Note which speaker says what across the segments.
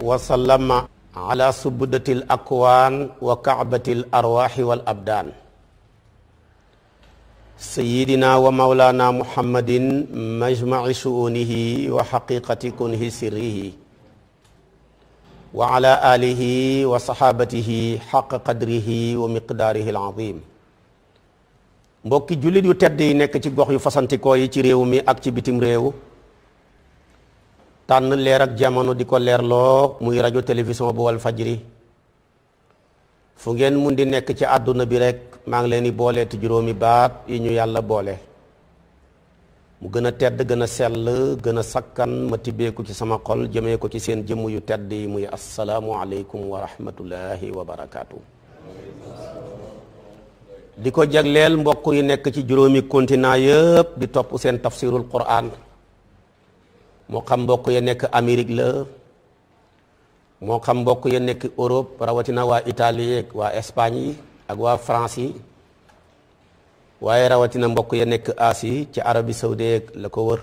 Speaker 1: wa sallama ala subdatil akwaan wa kaabatil arwaaxi wal abdaan sayyidina wa mawlaana muhammadin majmaci shuunihi wa xaqiqati kunhi sirrihi wa ala alihi wa saxaabatihi xaqa qadrihi wa miqdaarihi al-aziim. mbokki jullit yu tedd yi nekk ci gox yu fasantikoo yi ci réew mi ak ci bitim réew tànn leer ak jamono di ko leerloo muy rajo télévision bu wal fajri fu ngeen mun di nekk ci àdduna bi rek maa ngi leen di boole te juróomi baat yi ñu yàlla boole mu gën a tedd gën a sell gën a sakkan ma tibbeeku ci sama xol jëmee ko ci seen jëmm yu tedd yi muy assalaamu aleykum wa rahmatullahi wa barakaatu. di ko jagleel mbokk yi nekk ci juróomi continent yëpp di topp seen tafsirul Qur'an moo xam mbokk ya nekk Amérique la moo xam mbokk ya nekk Europe rawatina waa Italie ak waa Espagne yi ak waa France yi waaye rawatina mbokk ya nekk Asie ci Arabie Saoudite la ko wër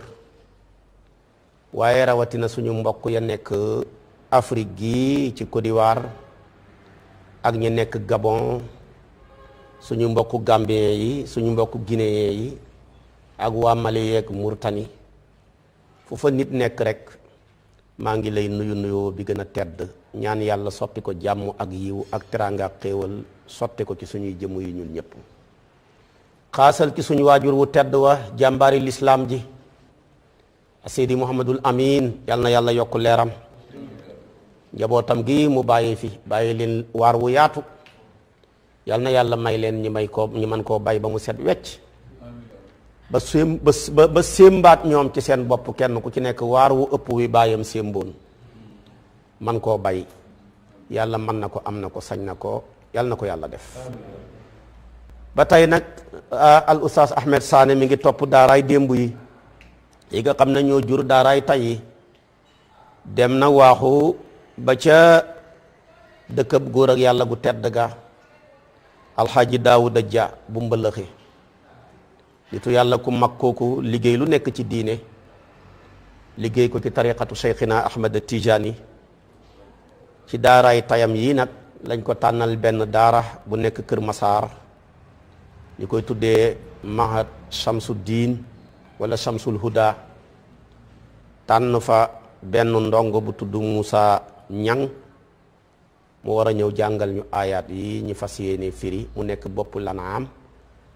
Speaker 1: waaye rawatina suñu mbokk ya nekk Afrique gi ci Côte d'Ivoire ak ñu nekk Gabon suñu mbokku Gambien yi suñu mbokku Guinéen yi ak waa Mali yeeg Mauritanie fu fa nit nekk rek maa ngi lay nuyoo bi gën a tedd ñaan yàlla sotti ko jàmm ak yiw ak teraanga ak xéewal sotti ko ci suñuy jëmm yi ñun ñëpp xaasal ci suñu waajur wu tedd wa jàmbaari lislaam ji Seydi Muhammadul Amin yal na yàlla yokk leeram njabootam gi mu bàyyi leen waar wu yaatu yal na yàlla may leen ñi mën koo bay ba mu set wecc ba sémbaat ñoom ci seen bopp kenn ku ci nekk waar wu ëpp wi bàyyam sémboon man koo bay yàlla mën na ko am na ko sañ na ko yàlla na ko yàlla def ba tey nag al oustaz Ahmed Sané mi ngi topp daaraay démb yi nga xam ne ñoo jur daaraay tay yi dem na waaxu ba ca dëkkab góor ak yàlla gu tedd ga alxaaji Daawuda Ja bu mbëlëxi nitu yàlla ku mag kooku liggéey lu nekk ci diine liggéey ko ci tariqatu Cheikhina Ahmed Tijani ci daaraay tayam yi nag lañ ko tànnal benn daara bu nekk Kër Masaar ñu koy tuddee Mahad Shamsuddin wala Shamsul Huda tànn fa benn ndongo bu tudd Moussa Ñang mu war a ñëw jàngal ñu aayaat yi ñu fas yéene firi mu nekk bopp lanaam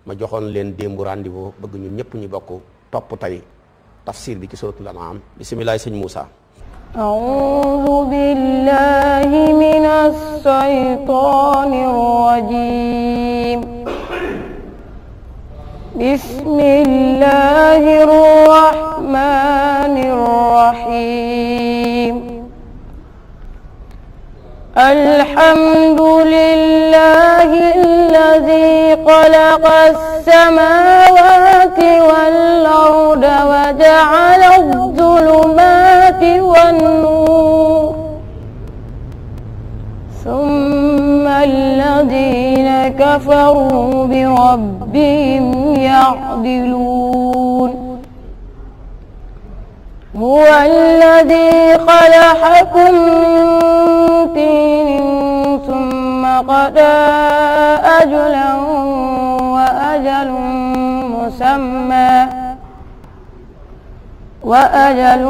Speaker 1: ma joxoon leen démb rendez-vous bëgg ñun ñëpp ñu bokk topp tey tafsir bi ci suratul an'am bisimilah sëñ Moussa.
Speaker 2: a'uudu billahi minas shaytaanir rajiim. bismillahir rahmaanir rahiim. alhamdulillahi alladhi khalaqa as-samawati wal-arda wa ja'ala adh-dhulumati wan-nur thumma alladhina kafaru bi rabbihim ya'dilun huwa alladhi khalaqakum ثم قضى أجلا وأجل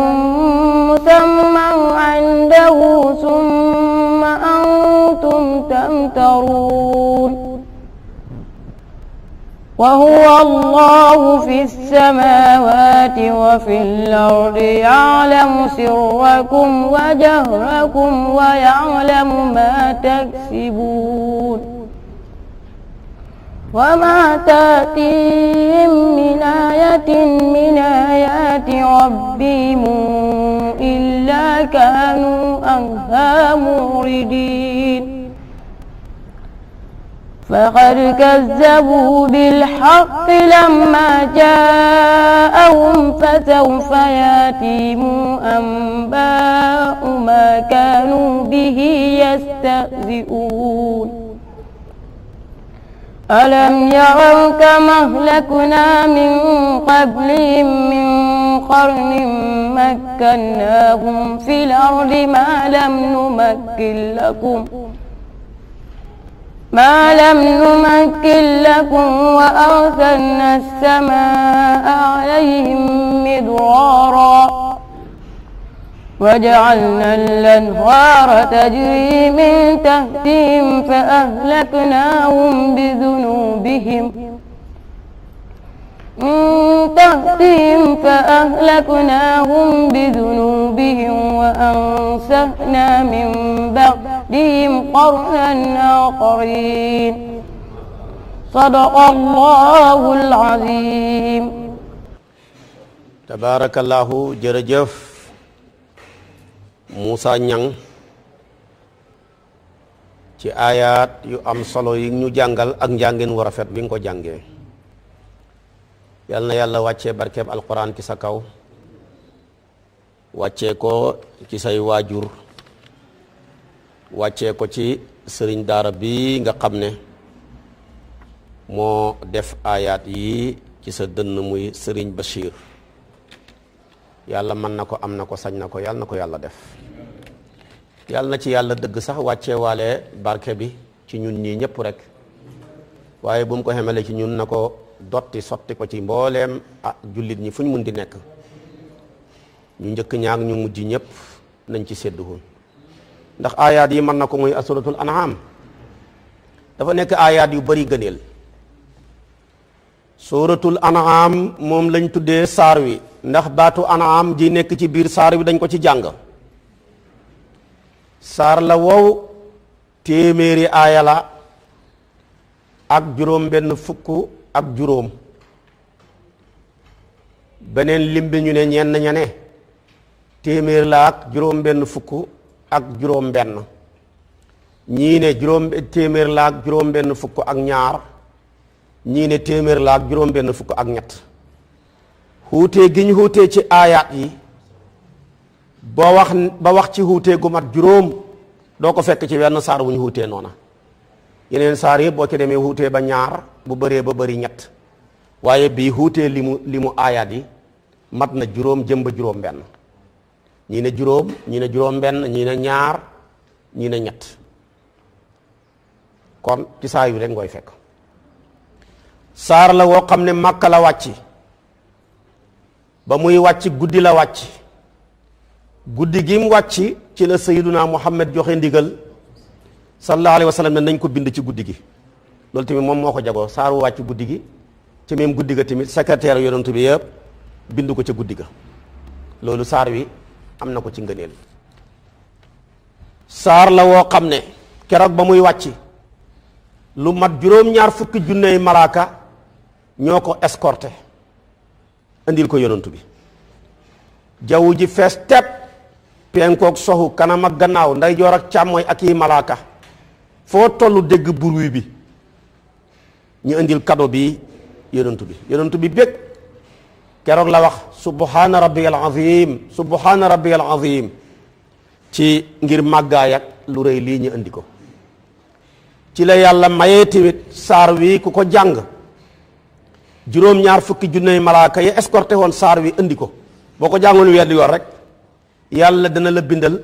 Speaker 2: مسمى عنده ثم أنتم تمترون وهو الله في السماوات وفي الأرض يعلم سركم وجهركم ويعلم ما تكسبون وما تأتيهم من آية من آيات ربهم إلا كانوا عنها معرضين فقد كذبوا بالحق لما جاءهم فسوف يأتيهم أنباء ما كانوا به يستهزئون ألم يروا كما أهلكنا من قبلهم من قرن مكناهم في الأرض ما لم نمكن لكم وأرسلنا السماء عليهم مدرارا وجعلنا الأنهار تجري من تحتهم فأهلكناهم بذنوبهم وأنشأنا من بعدهم قرنا آخرين صدق الله العظيم.
Speaker 1: tabarakallahu. jërëjëf Moussa Niang ci aayaat yu am solo yi ñu jàngal ak njàngin wu rafet bi nga ko jàngee. yal na yàlla wàccee barkeeb alquran ci sa kaw, wàccee ko ci say waajur, wàccee ko ci sëriñ daara bi nga xam ne moo def aayaat yi ci sa dënn muy sëriñ Bachir. yàlla mën na ko, am na ko, sañ na ko, yàlla na ko yàlla def. yàlla na ci yàlla dëgg sax wàccee waale barke bi ci ñun ñii ñëpp rek, waaye bu mu ko xemale ci ñun na ko dotti sotti ko ci mbooleem jullit ñi fu ñu mun di nekk. ñu njëkk ñaag ñu mujj ñëpp nañ ci sédduhun, ndax aayaat yi mën na ko muy suratul an'am dafa nekk aayaat yu bari gëneel. suratul an'am moom lañ tuddee saar wi ndax baatu an'am ji nekk ci biir saar wi dañ ko ci jàng. saar la wow téeméeri aaya la ak juróom benn fukk ak juróom. beneen lim bi ñu ne ñenn ña ne téeméer la ak juróom benn fukk ak juróom benn, ñii ne téeméer la ak juróom benn fukk ak ñaar, ñii ne téeméer la ak juróom benn fukk ak ñett. xuutee gi ñu xuutee ci aayaat yi ba wax ci xuutee gu mat juróom doo ko fekk ci wenn saar wu ñu xuutee noona. yeneen saar yëpp boo ci demee xuutee ba ñaar, bu bëree ba bëri ñett, waaye bii xuutee limu aayaat yi mat na juróom jëm ba juróom benn. ñii ne juróom, ñii ne juróom benn, ñii ne ñaar, ñii ne ñett. kon ci saa yu rek ngoy fekk. saar la woo xam ne Màkka la wàcc, ba muy wàcc guddi la wàcc. guddi gi mu wàcc ci la sayyiduna Muhammad joxe ndigal sallallahu alayhi wa sallam ne nañ ko bind ci guddi gi. loolu tamit moom moo ko jagoo, saaru wàcc guddi gi ci même guddi ga tamit secrétaire yonent bi yëpp bind ko ca guddi ga. loolu saar wi am na ko ci ngëneel. saar la woo xam ne keroog ba muy wàcc lu mat juróom-ñaar fukki junney malaaka ñoo ko escorté andil ko yonent bi. jaww ji fees tepp, penkook soxu, kanam ak gannaaw, ndeyjoor ak càmmooy ak yi malaaka, foo tollu dégg bruit bi. ñu indil cadeau bi yonent bi bég keroog la wax subhaana rabbiyal azim, subhaana rabbiyal azim, ci ngir màggaay ak lu rëy lii ñu indi ko. ci la yàlla mayee tamit saar wi ku ko jàng juróom-ñaar fukki junney malaaka ya escorté woon saar wi indi ko, boo ko jàngoon weer di yor rek yàlla dana la bindal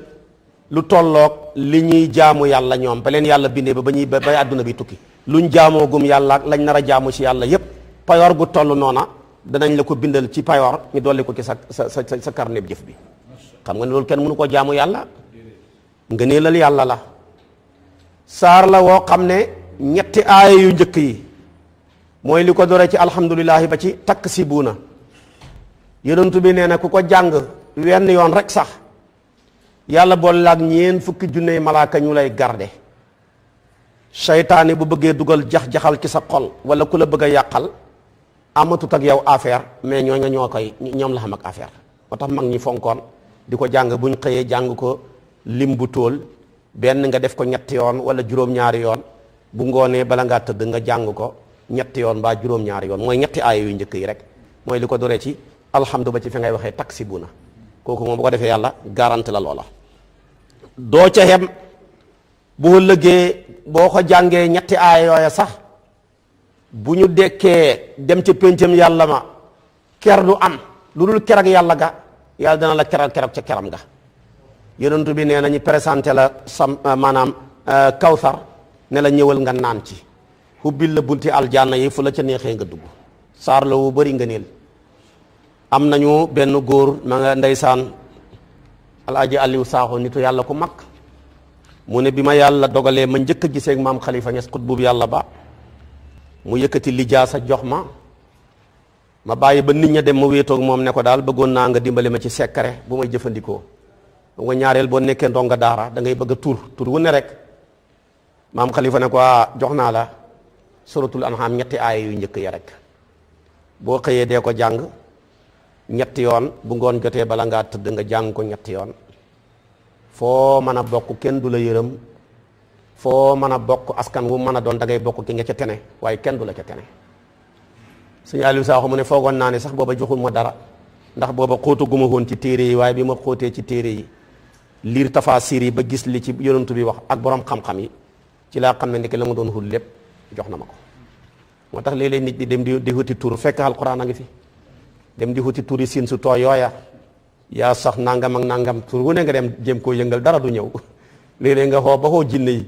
Speaker 1: lu tolloog li ñuy jaamu yàlla ñoom ba leen yàlla bindee ba ñuy bay àdduna bi tukki. luñ jaamoo gum yàlla ak lañ nar a jaamu ci yàlla yépp payoor gu toll noona danañ la ko bindal ci payoor, ñu dolli ko ci sa carnet jëf bi. xam nga ne loolu kenn mënu ko jaamu yàlla, ngëneelal yàlla la. saar la woo xam ne ñetti aaya yu njëkk yi mooy li ko dore ci alhamdulillahi ba ci taksibuuna. yonent bi nee na ku ko jàng wenn yoon rek sax yàlla boole la ak ñeen fukki junney malaaka ñu lay garde. seytaane bu bëggee dugal jax-jaxal ci sa xol wala ku la bëgg a yàqal amatut ak yow affaire, mais ñoom la xam ak affaire. moo tax mag ñi fonkoon di ko jàng buñ xëyee jàng ko lim bu tóol, benn nga def ko ñetti yoon wala juróom-ñaari yoon, bu ngoonee bala ngaa tëdd nga jàng ko ñetti yoon mbaa juróom-ñaari yoon. mooy ñetti aaya yu njëkk yi rek, mooy li ko doree ci alhamdu ba ci fi ngay waxee taksibuna. kooku moom bu ko defee yàlla garanti la loola. doo ca xem boo lëggee boo ko jàngee ñetti aaya yooya sax bu ñu dekkee dem ca péncam yàlla ma ker du am lu dul kerag yàlla ga yàlla dana la keral kerag ca keram ga. yonentu bi nee na ñu présenté la maanaam kawsar ne la ñëwal nga naan ci hubbil la bunti aljanna yi fu la ca neexee nga dugg saar la wu bëri nga neel. am nañu benn góor ma nga ndeysaan Alaaji Aliou Sakho nitu yàlla ku mag mu ne bi ma yàlla dogalee ma njëkk a gisee ak maam Khalifa Niass xutbu bi yàlla ba mu yëkkati lijaasa jox ma bàyyi ba nit ña dem ma wéetoog moom ne ko daal bëggoon naa nga dimbali ma ci secret bu may jëfandikoo nga ñaareel boo nekkee ndonga daara da ngay bëgg a tur wu ne rek maam Khalifa ne ko jox naa la suratul an'am ñetti aaya yu njëkk ya rek boo xëyee dee ko jàng ñetti yoon bu ngoon jotee bala ngaa tëdd nga jàng ko ñetti yoon foo mën a bokk kenn du la yërëm foo mën a bokk askan wu mën a doon da ngay bokk ki nga ca tene waaye kenn du la ca tene. Sëñ Aliou Sakho mu ne foogoon naa ne sax booba joxul ma dara ndax booba xóotaguma woon ci téere yi waaye bi ma xóotee ci téere yi liir tafaasir yi ba gis li ci yonantu bi wax ak borom xam-xam yi ci laa xam ne ndeke la ma doon xul lépp jox na ma ko. moo tax léeg-léeg nit ñi dem di wuti tur fekk alquran a ngi fi dem di wuti tur yi siin su tooy yooya yaa sax nangam ak nangam tur wu ne nga dem jéem koo yëngal dara du ñëw léeg-léeg nga xoo ba xoo jinne yi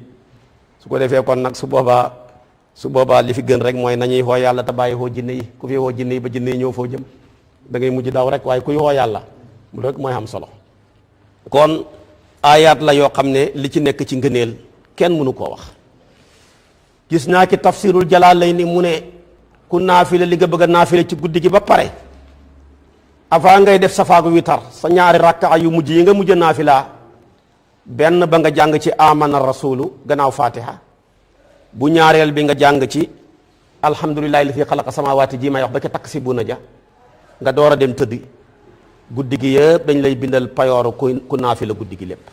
Speaker 1: su ko defee kon nag su boobaa li fi gën rek mooy nañuy xoo yàlla te bàyyi xoo jinne yi ku fi xoo jinne yi ba jinne yi ñëw foo jëm da ngay mujj daw rek waaye kuy xoo yàlla mu rek mooy am solo. kon aayaat la yoo xam ne li ci nekk ci ngëneel kenn mënu koo wax. gis naa ci tafsirul Jalaalayni mu ne ku naafile li nga bëgg a naafile ci guddi gi ba pare avant ngay def safaagu witar sa ñaari rakka yu mujj yi nga mujj naafila benn ba nga jàng ci amana rasulu gannaaw fatiha bu ñaareel bi nga jàng ci alhamdulillahi li fi xalaqa samawati ji may wax ba ca takk si buna ja nga door a dem tëdd guddi gi yëpp dañ lay bindal payooru ku naafila guddi gi lépp.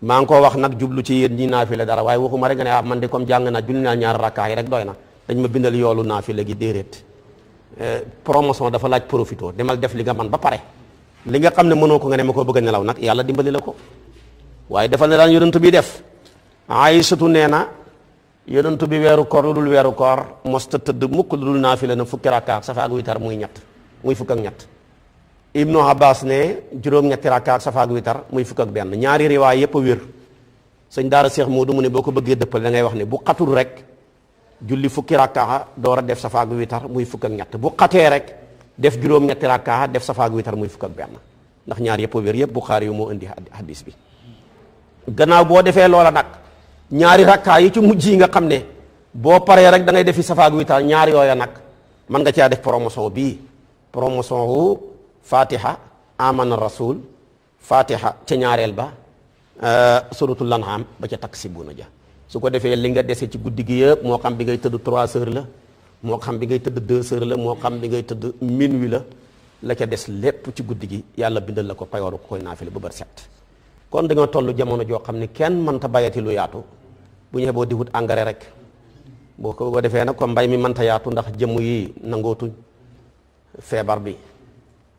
Speaker 1: maa ngi ko wax nag jublu ci yéen ñi naafila dara waaye waxuma rek nga ne man de comme jàng naa julli naa ñaari rakkaa yi rek doy na dañ ma bindal yoolu naafila gi déedéet. promotion dafa laaj profito demal def li nga man ba pare li nga xam ne mënoo ko nga ne ma ko bëgg a nelaw nag yàlla dimbali la ko waaye defal ne daan yonent bi def. Aysatu nee na yonent bi weeru koor lu dul weeru koor mosta tëdd mukk lu dul naafila na fukki rakkaa safa ak witar muy fukk ak ñett. Ibnu Abbas ne juróom-ñetti rakka ak safa ak witar muy fukk ak benn ñaari riwaay yëpp a wér sëñ daara Cheikh Modou mu ne boo ko bëggee dëppal da ngay wax ne bu xatul rek julli fukki rakka door a def safa ak witar muy fukk ak ñett bu xatee rek def juróom-ñetti rakka def safa ak witar muy fukk ak benn ndax ñaar yëpp a wér yëpp Buxaari yu moo indi hadis bi. gannaaw boo defee loola nag ñaari rakka yi ci mujj yi nga xam ne boo paree rek da ngay defi safa ak witar ñaar yooya nag mën nga caa def promotion bii promotion wu fatiha amana rasul fatiha ca ñaareel ba suratul an'am ba ca takk si buna ja su ko defee li nga dese ci guddi gi yëpp moo xam bi ngay tëdd 3 heures la moo xam bi ngay tëdd 2 heures la moo xam bi ngay tëdd minuit la ca des lépp ci guddi gi yàlla bindal la ko payooru ko koy naafile ba bër set. kon dañoo toll jamono joo xam ne kenn mënta bayati lu yaatu bu ñëwee boo di wut engrais rek boo ko defee nag comme mbay mi mënta yaatu ndax jëmm yi nangootuñ feebar bi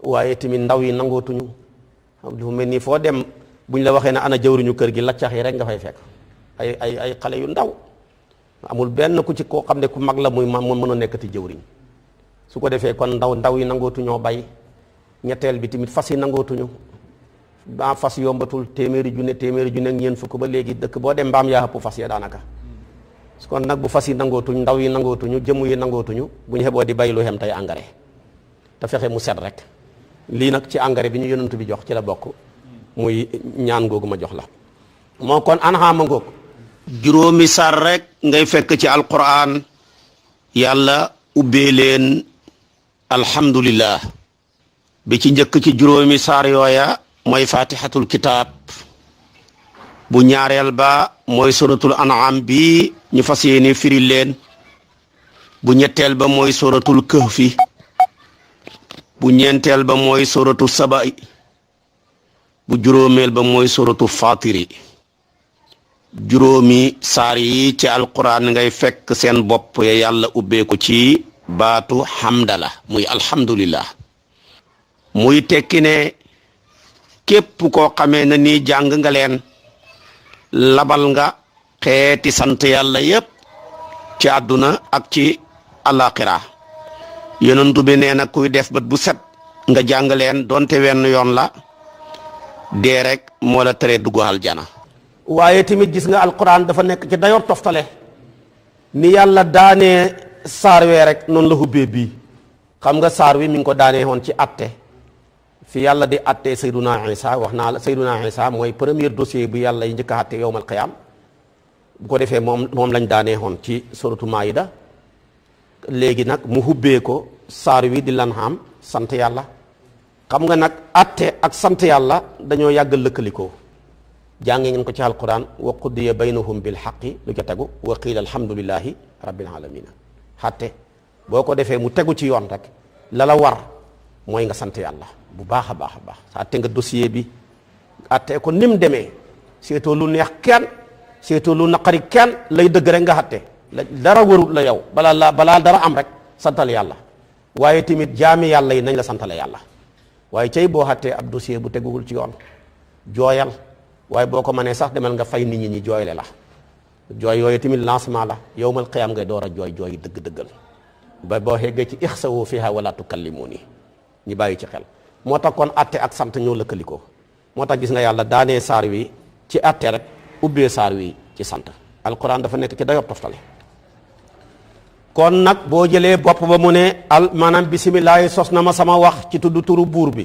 Speaker 1: waaye tamit ndaw yi nangootuñu lu mel nii foo dem buñ la waxee ne ana jawriñu kër gi laccax yi rek nga fay fekk ay xale yu ndaw amul benn ku ci koo xam ne ku mag la muy mën a nekkati jëwriñ su ko defee kon ndaw yi nangootuñoo bay ñetteel bi tamit fas yi nangootuñu ba fas yombatul téeméeri junne ak ñeent fukk ba léegi dëkk boo dem mbaam yaa ëpp fas ya daanaka kon nag bu fas yi nangootuñ ndaw yi nangootuñu jëmm yi nangootuñu bu ñu xeboo di bay lu xem tey engrais te fexe mu set rek lii nag ci engrais bi ñu yonent bi jox ci la bokk muy ñaan googu ma jox la moo kon anxaama ngoog juróomi sar rek ngay fekk ci alquran yàlla ubbee leen alhamdulillah bi ci njëkk ci juróomi sar yooya mooy fatihatul kitab bu ñaareel ba mooy suratul an'am bi ñu fas yéene firi leen bu ñetteel ba mooy suratul kahfi bu ñeenteel ba mooy suratu saba'i bu juróomeel ba mooy suratu fatiri juróomi saar yi ci alquran ngay fekk seen bopp ya yàlla ubbeeku ci baatu hamdala muy alhamdulillah muy tekki ne képp koo xamee na nii jàng nga leen labal nga xeeti sant yàlla yépp ci àdduna ak ci alaxira yonentu bi nee na kuy def bët bu set nga jàng leen donte wenn yoon la dee rek moo la tere dugg aljana. waaye tamit gis nga alquran dafa nekk ci dayoor toftale ni yàlla daanee saar wee rek noonu la hubbee bii. xam nga saar wi mi ngi ko daanee woon ci atte fi yàlla di attee Seyduna Isa wax naa la Seyduna Isa mooy premier dossier bu yàlla yi njëkk a atte yowmal qiyaam bu ko defee moom lañ daanee woon ci suratu Maayida. léegi nag mu hubbee ko saar wi di lan xam sant yàlla. xam nga nag atte ak sant yàlla dañoo yàgg lëkkalikoo jàngee ngeen ko ci alquran wa qudiya baynahum bil haqqi lu ca tegu wa qiila alhamdulillahi rabbil alamin. atte boo ko defee mu tegu ci yoon rek la la war mooy nga sant yàlla bu baax a baax a baax atte nga dossier bi atte ko ni mu demee seetoo lu neex kenn seetoo lu naqari kenn lay dëgg rek nga atte dara warut la yow balaa dara am rek santal yàlla. waaye tamit jaami yàlla yi nañ la santale yàlla waaye cay boo xattee ab dossier bu teguwul ci yoon jooyal waaye boo ko mënee sax demal nga fay nit ñi jooyle la jooy yooyu tamit lancement la yawmal qiyaam ngay door a jooy dëgg-dëggal ba boo xeggee ci ixsawu fiha wala tukallimuni ñi bàyyi ci xel. moo tax kon atte ak sant ñoo lëkkalikoo moo tax gis nga yàlla daanee saar wi ci atte rek ubbee saar wi ci sant. alquran dafa nekk ci dayob toftale kon nag boo jëlee bopp ba mu ne maanaam bisimilah sos na ma sama wax ci tudd turu buur bi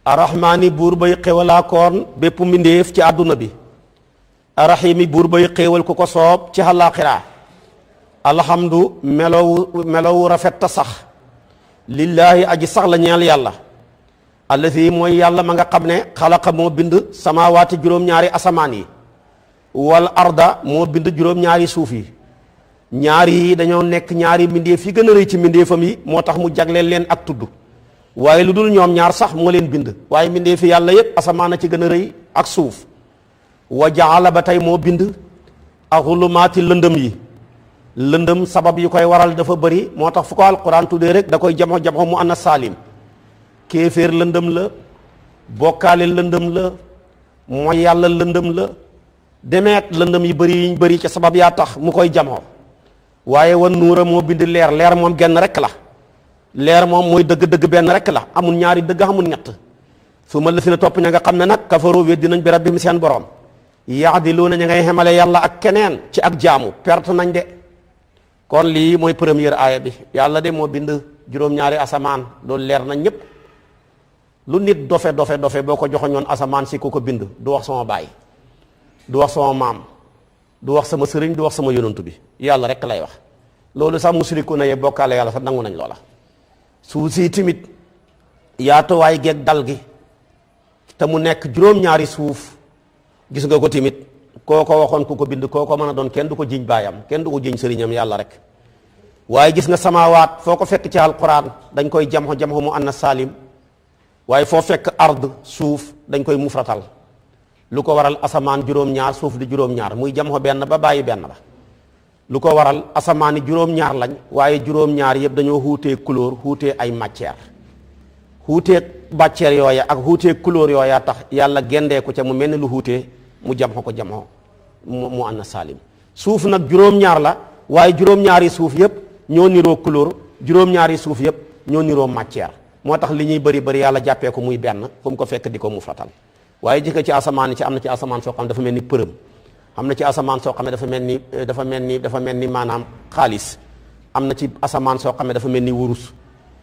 Speaker 1: arrahmaani buur bay xéewalaa koon bépp mbindéef ci àdduna bi arrahimi buur bay xéewal ku ko soob ci àllaaxira alhamdu melowu rafet ta sax lillaahi aji sax la ñeel yàlla allazi mooy yàlla ma nga xam ne xalaqa moo bind samaawaati juróom-ñaari asamaan yi wal arda moo bind juróom-ñaari suuf yi ñaari yi dañoo nekk ñaari mbindeef yi gën a rëy ci mbindeefam yi moo tax mu jagleel leen ak tudd waaye lu dul ñoom ñaar sax moo leen bind waaye mbindeefi yàlla yépp asamaan a ci gën a rëy ak suuf wa jaala ba tey moo bind ak xulumaati lëndëm yi lëndëm sabab yi koy waral dafa bëri moo tax fu ko alquran tuddee rek da koy jamo mu anna saalim kéeféer lëndëm la bokkaale lëndëm la mooy yàlla lëndëm la demeet lëndëm yi bëri yiñ bëri ca sabab yaa tax mu koy jamoo waaye wan nuura moo bind leer moom genn rek la leer moom mooy dëgg-dëgg benn rek la amul ñaari dëgg amul ñett su ma la si na topp ña nga xam ne nag kafaru weddi nañ bi rabbihim seen borom yaadiluuna ña ngay xemale yàlla ak keneen ci ak jaamu perte nañ de. kon lii mooy première aaya bi yàlla de moo bind juróom-ñaari asamaan loolu leer nañ ñëpp lu nit dofe boo ko joxoñoon asamaan si ku ko bind du wax sama baay du wax sama maam du wax sama sëriñ du wax sama yonantu bi yàlla rek lay wax. loolu sax musriku na ye bokkaale yàlla sax nangu nañ loola. suuf si tamit yaatuwaay geeg dal gi te mu nekk juróom-ñaari suuf gis nga ko tamit koo ko waxoon ku ko bind koo ko mën a doon kenn du ko jiñ baayam kenn du ko jiñ sëriñam yàlla rek. waaye gis nga samaawaat foo ko fekk ci alquran dañ koy jamxo mu anna salim waaye foo fekk ard suuf dañ koy mufratal lu ko waral asamaan juróom-ñaar suuf di juróom-ñaar muy jamxo benn ba bàyyi benn ba. lu ko waral asamaan yi juróom-ñaar lañ waaye juróom-ñaar yëpp dañoo xuutee couleur xuutee ay matière xuutee matière yooya ak xuutee couleur yooya tax yàlla gendee ko ca mu mel ni lu xuutee mu jamxo ko jamxo mu anna salim. suuf nag juróom-ñaar la waaye juróom-ñaari suuf yëpp ñoo niroo couleur juróom-ñaari suuf yëpp ñoo niroo matière moo tax li ñuy bëri yàlla jàppee ko muy benn fu mu ko fekk di ko mu fatal. waaye jëkk ci asamaan yi ci am na ci asamaan soo xam dafa mel ni përëm am na ci asamaan soo xam ne dafa mel ni maanaam xaalis am na ci asamaan soo xam ne dafa mel ni wurus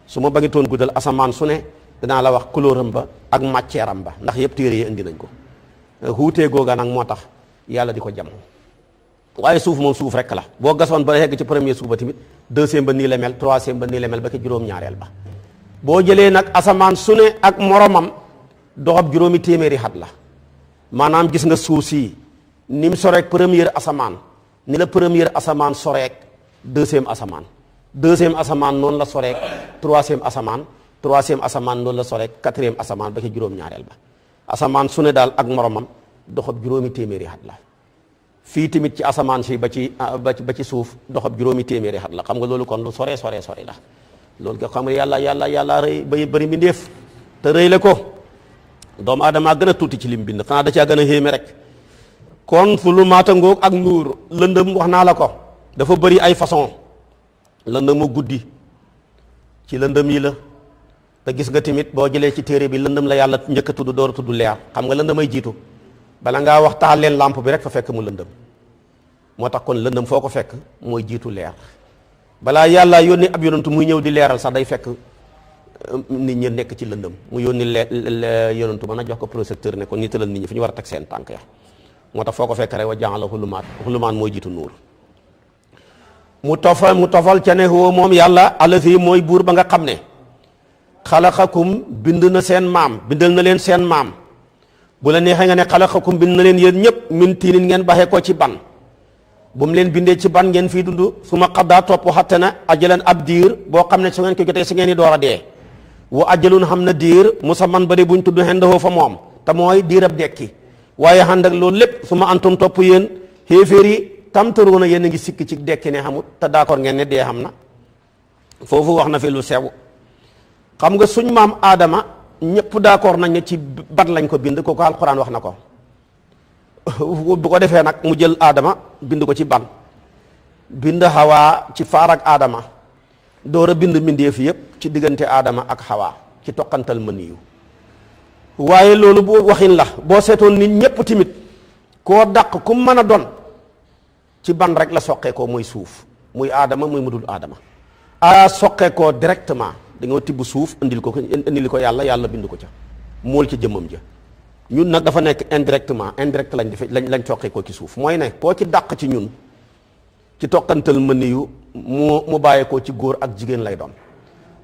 Speaker 1: su ma bëggee toon guddal asamaan su ne danaa la wax couleuram ba ak matière am ba ndax yëpp téere yi indi nañ ko xuutee googa nag moo tax yàlla di ko jam waaye suuf moom suuf rek la boo gasoon ba yegg ci premier suuf ba tamit deuxième ba nii la mel troisième ba nii la mel ba ki juróom-ñaareel ba boo jëlee nag asamaan su ne ak moromam doxab juróomi téeméeri xat la maanaam gis nga suuf si ni mu soreek première asamaan ni la première asamaan soreek deuxième asamaan noonu la soreek troisième asamaan noonu la soreek quatrième asamaan ba ci juróom-ñaareel ba asamaan su ne daal ak moromam doxab juróomi téeméeri xat la fii tamit ci asamaan si ba ci suuf doxab juróomi téeméeri xat la xam nga loolu kon lu sore la loolu nga xam nga yàlla rëy bay bëri mbindéef te rëy la ko doomu aadama gën a tuuti ci lim bind xanaa da caa gën a xéeme rek kon fu lu maata ngoog ak nuur lëndëm wax naa la ko dafa bëri ay façon lëndëmu guddi ci lëndëm yi la te gis nga tamit boo jëlee ci téere bi lëndëm la yàlla njëkk a tudd door a tudd leer xam nga lëndëm ay jiitu bala ngaa wax taal leen lampe bi rek fa fekk mu lëndëm moo tax kon lëndëm foo ko fekk mooy jiitu leer balaa yàlla yónni ab yonantu muy ñëw di leeral sax day fekk nit ñi nekk ci lëndëm mu yónni yonantu mën a jox ko projecteur ne ko nitalal nit ñi fi ñu war a teg seen tànk ya moo tax foo ko fekk rek wa ja'ala xulumaat mooy jiitu nuur mu tofal ca ne huwa moom yàlla allazi mooy buur ba nga xam ne xalaqakum bind na seen maam bindal na leen seen maam bu la neexee nga ne xalaqakum bind na leen yéen ñëpp min tiinin ngeen baxee ko ci ban bu mu leen bindee ci ban ngeen fii dund su ma xaddaa topp xatte na ajalan ab diir boo xam ne su ngeen ko jotee si ngeen di door a dee wa ajalun xam na diir musamman ba de buñ tudd xendahoo fa moom te mooy diir ab dekki waaye ànd ak loolu lépp su ma antum topp yéen xéeféer yi tamtaruuna yéen a ngi sikk ci dekki ne xamut te d'accord ngeen ne dee xam na foofu wax na fi lu sew xam nga suñ maam aadama ñëpp d'accord nañ ne ci ban lañ ko bind kooku alxuraan wax na ko bu ko defee nag mu jël aadama bind ko ci ban bind xawaa ci faar ak aadama door a bind mbindeef yëpp ci diggante aadama ak xawaa ci toqantal mëniyu waaye loolu bu waxin la boo seetoon nit ñëpp timit koo dàq ku mën a doon ci ban rek la soqee koo muy suuf muy aadama muy mudul aadama soqee koo directement dañoo tibb suuf indil ko yàlla yàlla bind ko ca mool ca jëmmam ja ñun nag dafa nekk indirectement indirect lañ soqee ko ci suuf mooy ne koo ci dàq ci ñun ci toqantal mëniyu mu bàyyee ko ci góor ak jigéen lay doon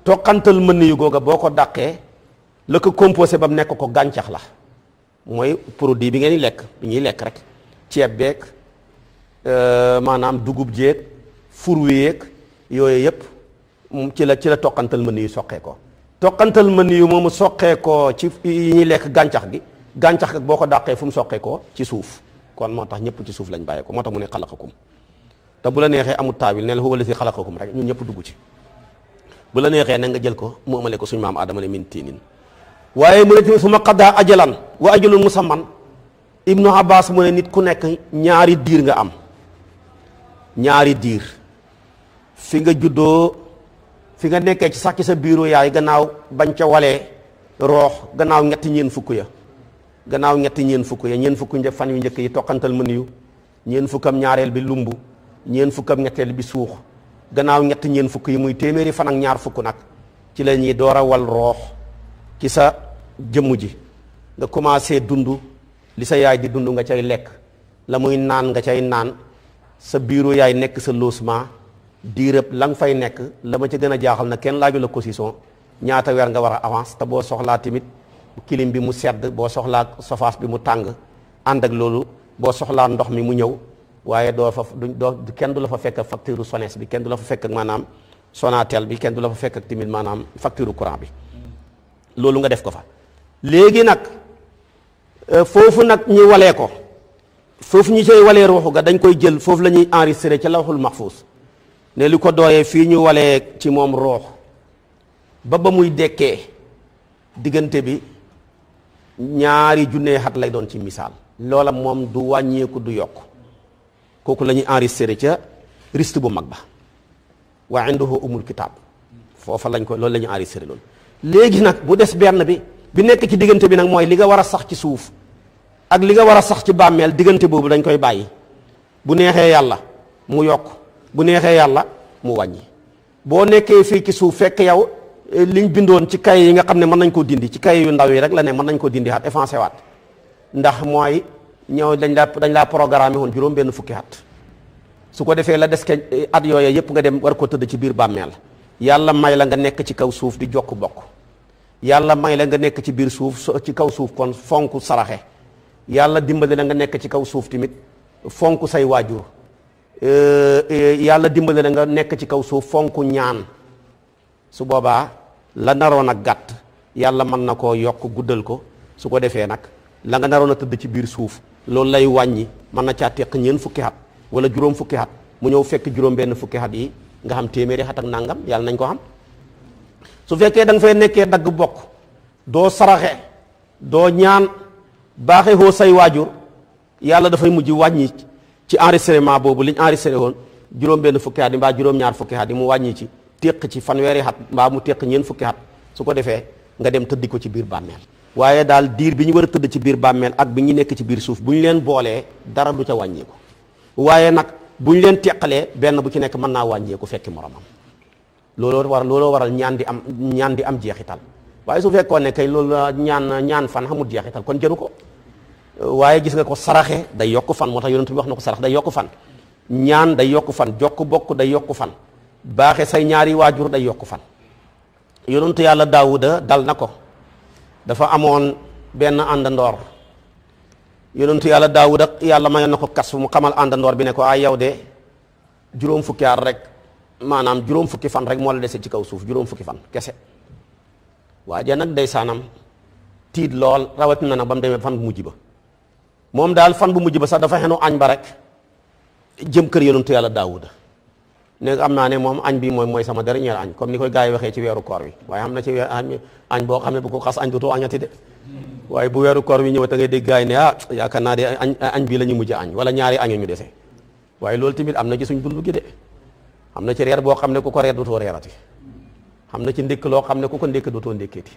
Speaker 1: toqantal mëniyu googa boo ko dàqee la ko composé ba mu nekk ko gàncax la mooy produit bi ngeen di lekk bi ñuy lekk rek ceeb beeg maanaam dugub jeeg fur wi yeeg yooyu yëpp ci la toqantal mëniyu soqee ko toqantal mëniyu moomu soqee ko ci yi ñuy lekk gàncax gi gàncax gi boo ko dàqee fu mu soqee ko ci suuf kon moo tax ñëpp ci suuf lañ bàyyee ko moo tax mu ne xalaqakum te bu la neexee amul taawil ne la huwa allazi xalaqakum rek ñun ñëpp dugg ci bu la neexee na nga jël ko mu amale ko suñu maam Adama ne min tiinin waaye mu ne tamit su ma xaddaa ajalan wa ajalun musamman Ibnu Abbas mu ne nit ku nekk ñaari diir nga am ñaari diir fi nga juddoo fi nga nekkee ci sax ci sa biiru yaay gannaaw bañ ca walee roox gannaaw ñeent fukk ya ñeent fukk fan yu njëkk yi toqantal mëniyu ñeent fukkam ñaareel bi lumbu ñeent fukkam ñetteel bi suux gannaaw ñeent fukk yi muy téeméeri fan ak ñaar fukk nag ci la ñuy door a wal roox ci sa jëmm ji nga commencé dund li sa yaay di dund nga cay lekk la muy naan nga cay naan sa biiru yaay nekk sa logement diirëb la nga fay nekk la ma ci gën a jaaxal na kenn laaju la caution ñaata weer nga war a avance te boo soxlaa tamit kilim bi mu sedd boo soxlaa sofaas bi mu tàng ànd ak loolu boo soxlaa ndox mi mu ñëw waaye kenn du la fa fekk facture SONES bi kenn du la fa fekk ak maanaam Sonatel bi kenn du la fa fekk ak tamit maanaam facture courant bi loolu nga def ko fa léegi nag foofu nag ñi walee ko foofu ñi cay walee ruuxu ga dañ koy jël foofu la ñuy enregistré ca lawhul mahfuz ne li ko dooyee fii ñu walee ci moom ruux ba muy dekkee diggante bi 2,000 at lay doon ci misaal loola moom du wàññeeku du yokk kooku la ñuy enregistré ca riste bu mag ba wa indahu umul kitaab foofa lañ ko loolu la ñuy enregistré loolu léegi nag bu des benn bi nekk ci diggante bi nag mooy li nga war a sax ci suuf ak li nga war a sax ci bàmmeel diggante boobu dañ koy bàyyi bu neexee yàlla mu yokk bu neexee yàlla mu wàññi boo nekkee fii ci suuf fekk yow liñ bindoon ci kay yi nga xam ne mën nañ koo dindi ci kay yu ndaw yi rek la ne mën nañ koo dindi at effacé waat ndax mooy ñëw dañ laa programmé woon juróom benn fukki at su ko defee la des ke at yooyu yëpp nga dem war ko tëdd ci biir bàmmeel yàlla may la nga nekk ci kaw suuf di jokk bokk yàlla may la nga nekk ci biir suuf ci kaw suuf kon fonk saraxe yàlla dimbali la nga nekk ci kaw suuf tamit fonk say waajur yàlla dimbali la nga nekk ci kaw suuf fonk ñaan su boobaa la naroon a gàtt yàlla mën na koo yokk guddal ko su ko defee nag la nga naroon a tëdd ci biir suuf loolu lay wàññi mën na caa teq ñeent fukki at wala juróom fukki at mu ñëw fekk juróom benn fukki at yi nga xam téeméeri at ak nangam yàlla nañ ko xam su fekkee da nga fay nekkee dagg bokk doo saraxe doo ñaan baaxee hoo say waajur yàlla dafay mujj wàññi ci enregistrement boobu liñ enregistré woon juróom benn fukki at yi mbaa juróom ñaar fukki at yi mu wàññi ci téq ci fanweeri at mbaa mu téq ñeent fukki at su ko defee nga dem tëddi ko ci biir bàmmeel. waaye daal diir bi ñu war a tëdd ci biir bàmmeel ak bi ñu nekk ci biir suuf bu ñu leen boolee dara du ca wàññeeku waaye nag bu ñu leen teqalee benn bu ci nekk mën naa wàññeeku fekki moromam. looloo waral ñaan di am jeexital waaye su fekkoon ne kay loolu ñaan fan xamul jeexital kon jëru ko. waaye gis nga ko saraxe day yokk fan moo tax yonent bi wax na ko sarax day yokk fan. ñaan day yokk fan jokk bokk day yokk fan baaxe say ñaari waajur day yokk fan. yonent yàlla Daawuda dal na ko dafa amoon benn àndandoor yonentu yàlla Daawuda yàlla mayoon na ko kas mu xamal àndandoor bi ne ko ay yow de juróom fukki at rek maanaam juróom fukki fan rek moo la dese ci kaw suuf juróom fukki fan kese waaye nag day saanam tiit lool rawatina nag ba mu demee fan bu mujj ba moom daal fan bu mujj ba sax dafa xenu añ ba rek jëm kër yonentu yàlla Daawuda ne am naa ne moom añ bi mooy sama dernier añ comme ni koy gars yi waxee ci weeru koor wi waaye am na ci añ boo xam ne bu ko xas añ dootoo añati de waaye bu weeru koor wi ñëw te ngay dégg gars yi ne yaakaar naa de añ bii la ñu mujj añ wala ñaari año ñu dese waaye loolu tamit am na ci suñ dund gi de am na ci reer boo xam ne ku ko reer dootoo reerati am na ci ndékk loo xam ne ku ko ndékk dootoo ndékkeeti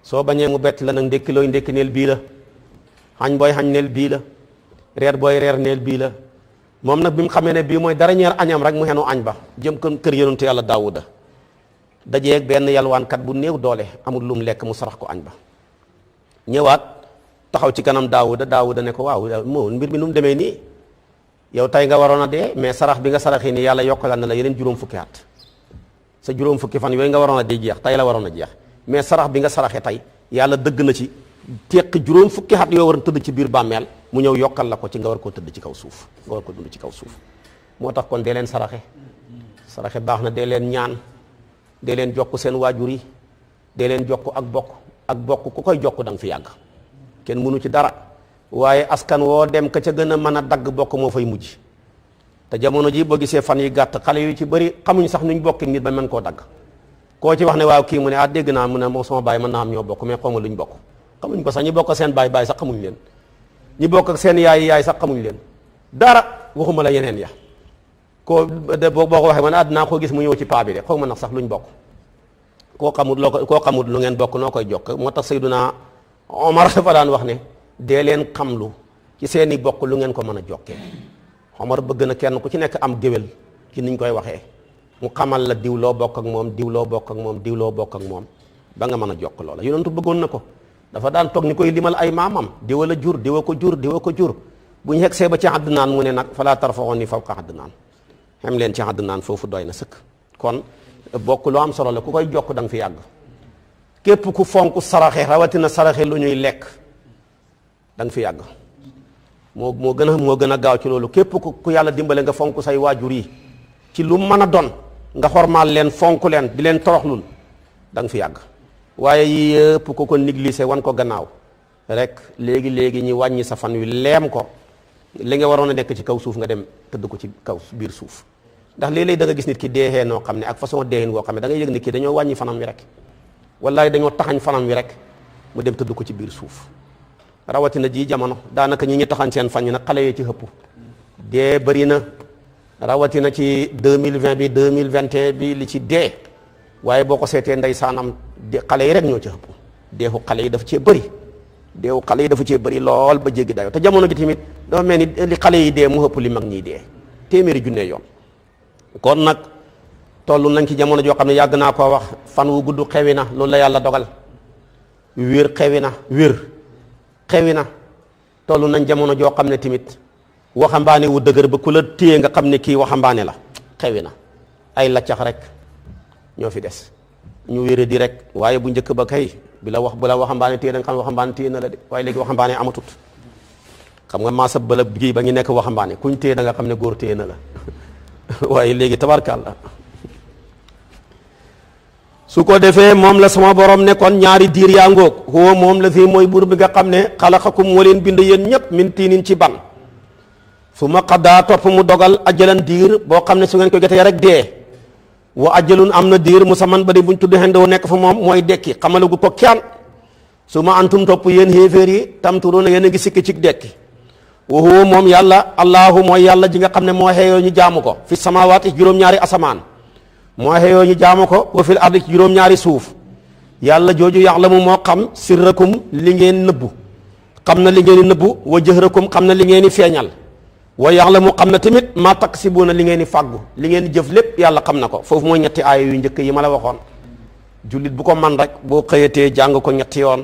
Speaker 1: soo bañee mu bett la nag ndékki looy ndékki neel bii la xañ booy xañ neel bii la reer booy reer neel bii la moom nag bi mu xamee ne bii mooy dara ñeer añam rek mu xenu añ ba jëm kër yonentu yàlla Daawuda dajeeg benn yalwaankat bu néew doole amul lu mu lekk mu sarax ko añ ba ñëwaat taxaw ci kanam Daawuda ne ko waaw moo mbir mi nu mu demee nii yow tey nga waroon a dee mais sarax bi nga saraxee nii yàlla yokkalal na la yeneen juróom fukki at sa juróom fukki fan yooyu nga waroon a dee jeex tey la waroon a jeex mais sarax bi nga saraxee tey yàlla dëgg na ci teq juróom fukki at yoo war a tëdd ci biir bàmmeel mu ñëw yokkal la ko ci nga war koo tëdd ci kaw suuf nga war ko dund ci kaw suuf moo tax kon dee leen saraxe baax na dee leen ñaan dee leen jokk seen waajur yi dee leen jokk ak bokk ku koy jokk da nga fi yàgg kenn mënu ci dara waaye askan woo dem ka ca gën a mën a dagg bokk moo fay mujj te jamono ji boo gisee fan yi gàtt xale yu ci bëri xamuñ sax nuñ bokk nit ba mën koo dagg koo ci wax ne waaw kii mu ne dégg naa mu ne moom sama baay mën naa am ñoo bokk mais xaw ma luñ bokk xamuñ ko sax ñi bokk seen baay sax xamuñ leen ñi bokk ak seen yaay sax xamuñ leen dara waxuma la yeneen ya koo boo ko waxee man dinaa koo gis mu ñëw ci paa bi de xaw ma nag sax luñ bokk koo xamut lu ngeen bokk noo koy jokk moo tax Seyduna Omar dafa daan wax ne dee leen xamlu ci seeni bokk lu ngeen ko mën a jokkee Omar bëgg na kenn ku ci nekk am géwél ci niñ koy waxee mu xamal la diw loo bokk ak moom diw loo bokk ak moom diw loo bokk ak moom ba nga mën a jokk loola yonentu bëggoon na ko dafa daan toog ni koy limal ay maamam diwa la jur diwa ko jur bu ñu xegsee ba ci Adnaan mu ne nag falaa tarfa'uunii fawqa Adnaan xem leen ci Adnaan foofu doy na sëkk kon bokk lu am solo la ku koy jokk da nga fi yàgg képp ku fonk saraxe rawatina saraxe lu ñuy lekk da nga fi yàgg moo gën a gaaw ci loolu képp ku yàlla dimbale nga fonk say waajur yi ci lu mën a doon nga xormaal leen fonk leen di leen toroxlul da nga fi yàgg waaye yii yëpp ku ko négligé wan ko gannaaw rek léegi ñi wàññi sa fan wi leem ko li nga waroon a nekk ci kaw suuf nga dem tëdd ko ci kaw biir suuf ndax léeg-léeg da nga gis nit ki deexee noo xam ne ak façon deexin woo xam ne da ngay yëg nit ki dañoo wàññi fanam wi rek wallaay dañoo taxañ fanam wi rek mu dem tëdd ko ci biir suuf rawatina ji jamono daanaka ñi taxañ seen fan yi nag xale yi ci xëpp dee bëri na rawatina ci 2020 bi 2021 bi li ci dee waaye boo ko seetee ndeysaanam xale yi rek ñoo ci xëpp deexu xale yi dafa cee bëri lool ba jéggi dayo te jamono gi tamit dafa mel ni li xale yi dee mu ëpp li mag ñiy dee téeméeri junne yoon kon nag toll nañ ci jamono joo xam ne yàgg naa koo wax fan wu gudd xewi na loolu la yàlla dogal wér xewi na toll nañ jamono joo xam ne tamit waxambaane wu dëgër ba ku la téye nga xam ne kii waxambaane la xewi na ay laccax rek ñoo fi des ñu wére di rek waaye bu njëkk ba kay bu la waxambaane téye da nga xam ne waxambaane téye na la de waaye léegi waxambaane amatut xam nga maasa bala gi ba ngi nekk waxambaane kuñ téye da nga xam ne góor téye na la waaye léegi tabarkàlla su ko defee moom la sama borom ne kon ñaari diir yaa ngoog huwa moom la fii mooy buur bi nga xam ne xalaqakum moo leen bind yéen ñëpp min tiinin ci ban su ma xaddaa topp mu dogal ajalan diir boo xam ne su ngeen ko jotee rek dee wa ajalun am na diir musamman ba di buñ tudd xendoo nekk fa moom mooy dekki xamalagu ko kenn su ma antum topp yéen xéeféer yi tamturuuna yéen a ngi sikki ci dekki wa huwa moom yàlla allahu mooy yàlla ji nga xam ne moo xeeyoo ñu jaamu ko fi samaawaati juróom-ñaari asamaan moo xeeyoo ñu jaamu ko wa fil ardi ci juróom-ñaari suuf yàlla jooju ya'lamu moo xam sirrakum li ngeen nëbbu xam na li ngeen di nëbbu wa jahrakum xam na li ngeen di feeñal wa ya'lamu xam na tamit maa taksibuuna li ngeen di fàggu li ngeen di jëf lépp yàlla xam na ko. foofu mooy ñetti aaya yu njëkk yi ma la waxoon jullit bu ko man rek boo xëyatee jàng ko ñetti yoon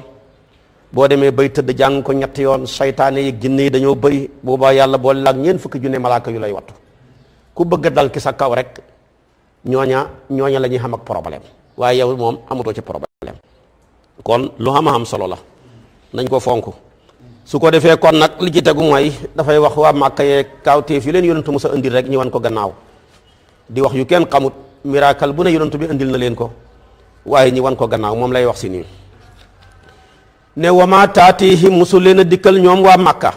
Speaker 1: boo demee bay tëdd jàng ko ñetti yoon saytaane yi ginne yi dañoo bëri boobaa yàlla boole la ak ñeent fukki junne malaaka yu lay wattu ku bëgg a dal ki sa kaw rek ñooña la ñuy xam ak problème waaye yow moom amatoo ci problème kon lu xam solo la nañ ko fonk. su ko defee kon nag li ci tegu mooy dafay wax waa Màkka yeeg kaawteef yi leen yonentu Musa indil rek ñu wan ko gannaaw di wax yu kenn xamut miracle bu ne yonentu bi indil na leen ko waaye ñi wan ko gannaaw moom lay wax si nii ne wama taatihim musul leen a dikkal ñoom waa Màkka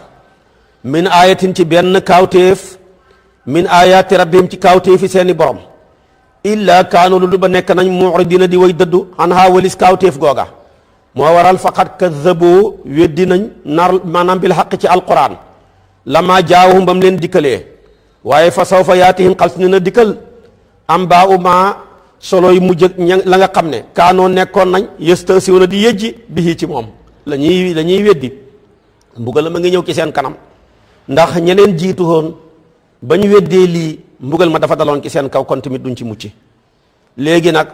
Speaker 1: min ayatin ci benn kaawteef min ayati rabbihim ci kaawteefi seeni borom illa kaanu lu ba nekk nañ mu'ridina di way dëddu an ha walis kaawteef googa moo waral faqat kadzabu weddi nañ nar maanaam bil xaq ci alquran lama jaawahum ba mu leen dikkalee waaye fa sawfa yaatihim xal si ne na dikkal am baa uma solo yu mujj la nga xam ne kaanoo nekkoon nañ yastasiwna di yëjji bihi ci moom la ñuy weddi mbugal ma ngi ñëw ci seen kanam ndax ña leen jiitu woon ba ñu weddee lii mbugal ma dafa daloon ci seen kaw kon tamit duñ ci mucc léegi nag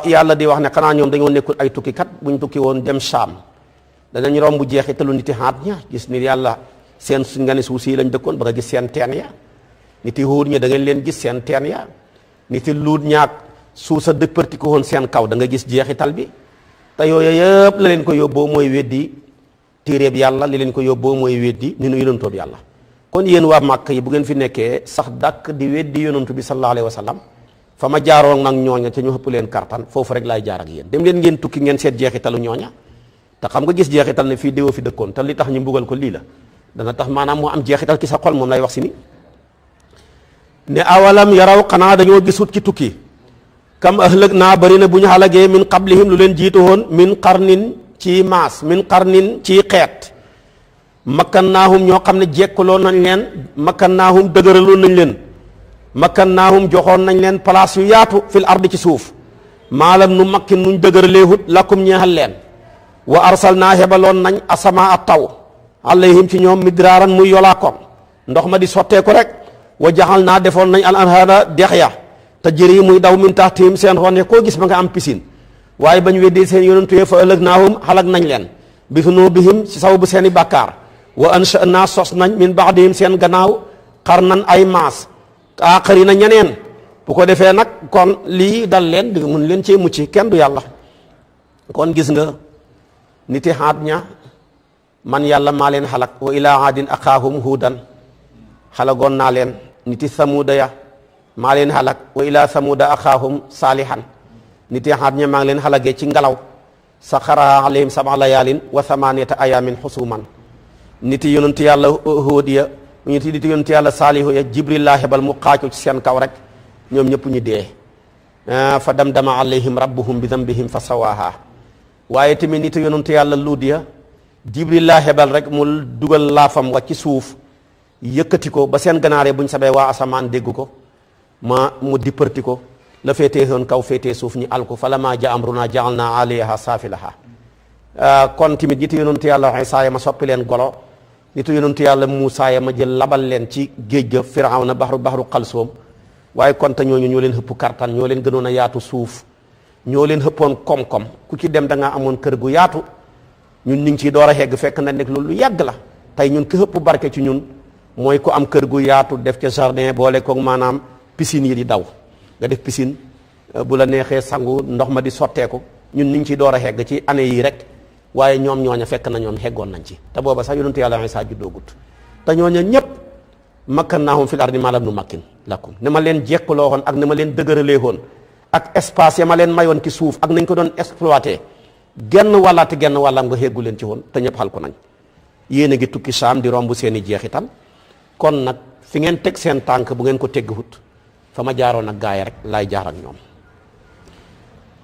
Speaker 1: yàlla di wax ne xanaa ñoom dañoo nekkul ay tukkikat buñ tukki woon dem Saam danañ romb jeexitalu niti xaat ña gis ni yàlla seen nga ne suuf si lañ dëkkoon ba nga gis seen teen ya niti Huud ña da ngeen leen gis seen teen ya niti Luut ñaak suuf sa dëppërti ko woon seen kaw da nga gis jeexital bi te yooyu yëpp la leen ko yóbboo mooy weddi téeréeb yàlla li leen ko yóbboo mooy weddi ni nu yonantoob yàlla kon yéen waa Màkka yi bu ngeen fi nekkee sax dàkk di weddi yonantu bi sallallahu alayhi wa sallam fa ma jaaroon nag ñooña ca ñu ëpp leen kartan foofu rek laay jaar ak yéen dem leen ngeen tukki ngeen seet jeexitalu ñooña te xam nga gis jeexital ne fii déwoo fi dëkkoon te li tax ñu mbugal ko lii la dana tax maanaam moo am jeexital ci sa xol moom lay wax si ni ne awalam yaraw xanaa dañoo gisut ci tukki kam ahlëg naa bëri na bu ñu xalagee min qablihim lu leen jiitu woon min qarnin ci maas min qarnin ci xeet makkannaahum ñoo xam ne jekkaloo nañ leen makkannaahum dëgëraloon nañ leen makkannaahum joxoon nañ leen place yu yaatu fil ardi ci suuf maalam nu makkin nuñ dëgëraleehut lakum ñeexal leen wa arsalnaa hebaloon nañ asamaa taw alayhim ci ñoom midraaran muy yolaakoon ndox ma di sotteeku rek wa jaxal naa defoon nañ al anhaara dex ya te jëri muy daw min tahtihim seen ron koo gis ma nga am piscine waaye bañ weddee seen yonentu fa ëllëgnaahum xalag nañ leen bi zunubihim ci saw bu seeni bàkkaar wa ansha'naa sos nañ min ba'dihim seen gannaaw qarnan ay maas aaxari na ñeneen bu ko defee nag kon lii dal leen di mun leen cee mucc kenn du yàlla kon gis nga niti Haad ña man yàlla maa leen xalak wa ilaa aadin axaahum huudan xalagoon naa leen niti Samuuda ya maa leen xalak wa ilaa Samuuda axaahum saalihan niti Haad ña maa ngi leen xalagee ci ngelaw saxarahaa alayhim sab'a layaalin wa thamaaniyata ayaamin xusuuman niti yonent yàlla Huud ya niti yonent yàlla Saalihu ya Jibril laa hebal mu xaacu ci seen kaw rek ñoom ñëpp ñu dee fa damdama alayhim rabbuhum bi dambihim fa sawaaha waaye tamit niti yonent yàlla Luud ya Jibril laa hebal rek mu dugal laafam wa ci suuf yëkkati ko ba seen ganaaree buñ sabee waa asamaan dégg ko mu dipparti ko la féetee woon kaw féetee suuf ñi alku fa lammaa jaa amrunaa ja'alnaa 'aaliyahaa saafilahaa kon tamit niti yonent yàlla Isaa ya ma soppi leen golo nitu yonentu yàlla Muusaa ya ma jël labal leen ci géej ga Firawna baxru xalsoom waaye kon te ñooñu ñoo leen xëpp kartan ñoo leen gënoon a yaatu suuf ñoo leen xëppoon koom-koom ku ci dem da ngaa amoon kër gu yaatu ñun ñu ngi ciy door a xegg fekk na nekk loolu lu yàgg la tey ñun ki xëpp barke ci ñun mooy ku am kër gu yaatu def ca jardin boole koog maanaam piscine yi di daw nga def piscine bu la neexee sangu ndox ma di sotteeku ñun ñu ngi ciy door a xegg ci année yii rek waaye ñoom ñooña fekk na ñoom xeggoon nañ ci te booba sax yonentu yàlla Isaa juddoogut te ñooña ñëpp makkannaahum fil ardi maa lam numakkin lakum ne ma leen jekkaloo woon ak ne ma leen dëgëralee woon ak espace ya ma leen mayoon ci suuf ak nañ ko doon exploité genn wàllaati genn wàllam nga xeggu leen ci woon te ñëpp xal ko nañ yéen a ngi tukki Saam di romb seen i jeexital kon nag fi ngeen teg seen tànk bu ngeen ko tegguwut fa ma jaaroon ak gaay rek laay jaar ak ñoom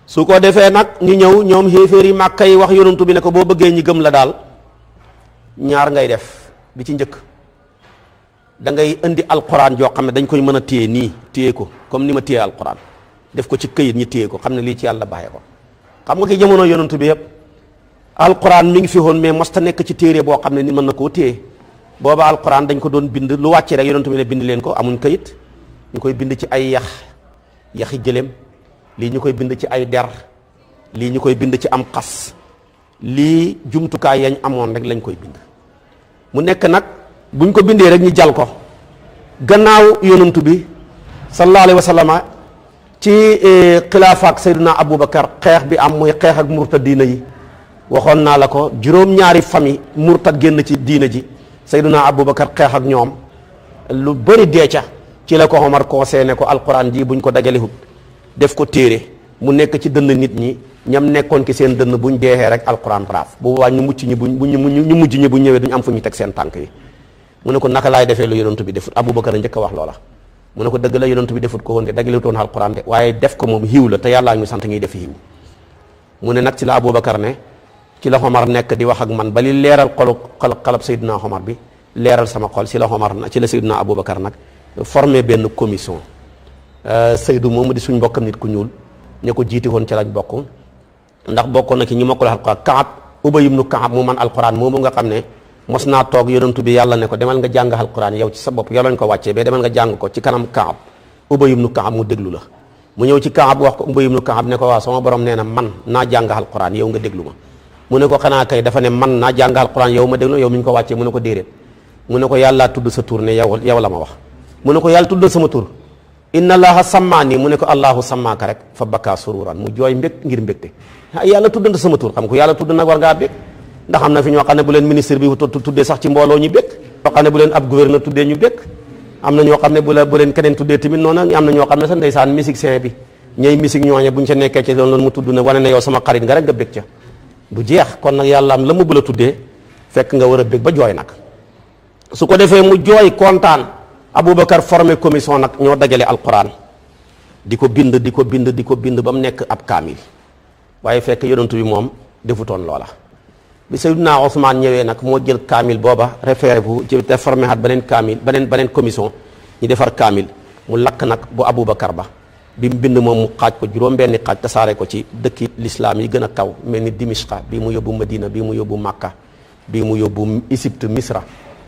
Speaker 1: su ko defee nag ñu ñëw ñoom xéeféer yi Màkka yi wax yonantu bi ne ko boo bëggee ñi gëm la daal ñaar ngay def bi ci njëkk da ngay indi alquran joo xam ne dañ koy mën a téye nii téye ko comme ni ma téye alquran def ko ci këyit ñi téye ko xam ne lii ci yàlla bàyyee ko xam nga ki jamono yonantu bi yëpp alquran mi ngi fi woon mais mosta nekk ci téere boo xam ne ni mën na koo téye booba alquran dañ ko doon bind lu wàcce rek yonantu bi ne bind leen ko amuñ kayit ñu koy bind ci ay yaxi jëleem lii ñu koy bind ci ay der lii ñu koy bind ci am xas lii jumtukaay yañ amoon rek lañ koy bind mu nekk nag buñ ko bindee rek ñu jal ko gannaaw yonantu bi sallallahu alayhi wa sallama ci xilaafaak sayyiduna aboubacar xeex bi am muy xeex ak murtadiina yi waxoon naa la ko juróom-ñaari famille murtad génn ci diina ji sayyiduna aboubacar xeex ak ñoom lu bëri deeca ci la ko Omar conseillé ne ko alquran ji buñ ko dajalewut def ko téere mu nekk ci dënn nit ñi ñam nekkoon ki seen dënn buñ deexee rek alquran raaf bu boobaa ñu mucc ñi ñu mujj ñi bu ñëwee duñ am fu ñu teg seen tànk yi mu ne ko naka laay defee lu yonantu bi defut aboubacar a njëkk a wax loola mu ne ko dëgg la yonantu bi defut ko woon de dagalewutoon alquran de waaye def ko moom xiiw la te yàllaa ñu sant ñuy def xiiw mu ne nag ci la aboubacar ne ci la Omar nekk di wax ak man ba li leeral xalab Seydina Omar bi leeral sama xol ci la Omar ci la Seydina aboubacar nag formé benn commission Seydou moomu di suñ mbokkam nit ku ñuul ña ko jiiti woon ci lañ bokk ndax bokkoon na ki ñu mokkul alquran Kaab Ubay ibnu Kaab mu man alquran moomu nga xam ne mos naa toog yonantu bi yàlla ne ko demal nga jàng alquran yow ci sa bopp yow lañ ko wàccee ba demal nga jàng ko ci kanam Kaab Ubay ibnu Kaab mu déglu la mu ñëw ci Kaab wax ko Ubay ibnu Kaab ne ko waaw sama borom nee na man naa jàng alquran yow nga déglu ma mu ne ko xanaa kay dafa ne man naa jàng alquran yow ma déglu yow mi ñu ko wàccee mu ne ko déedéet mu ne ko yàllaa tudd sa tur ne yow la ma wax mu ne ko yàlla tudd sama tur inna allaha sammaani mu ne ko allahu sammaaka rek fa bakkaa sururan mu jooy mbég ngir mbégte yàlla tuddante sama tur xam ko yàlla tudd nag war ngaa bég ndax am na fi ñoo xam ne bu leen ministre bi tuddee sax ci mbooloo ñu bég ñoo xam ne bu leen ab gouverneur tuddee ñu bég am na ñoo xam ne bu leen keneen tuddee tamit noonu am na ñoo xam ne sax ndeysaan musicien bi ñooy musique ñooñe buñ ca nekkee ci loolu mu tudd ne wane ne yow sama xarit nga rek nga bég ca du jeex kon nag yàlla am la mu bëgg a tuddee fekk nga war a bég ba jooy nag su ko defee mu jooy kontaan aboubacar formé commission nag ñoo dajale alquran di ko bind ba mu nekk ab kaamil waaye fekk yonantu bi moom defutoon loola bi Seydina Ousmane ñëwee nag moo jël kaamil booba référé bu ci te formé at beneen kaamil beneen commission ñu defar kaamil mu lakk nag bu aboubacar ba bi mu bind moom mu xaaj ko juróom-benni xaaj tasaare ko ci dëkki lislaam yi gën a kaw mel ni Dimishqa bii mu yóbbu Madina bii mu yóbbu Makka bii mu yóbbu Égypte Misra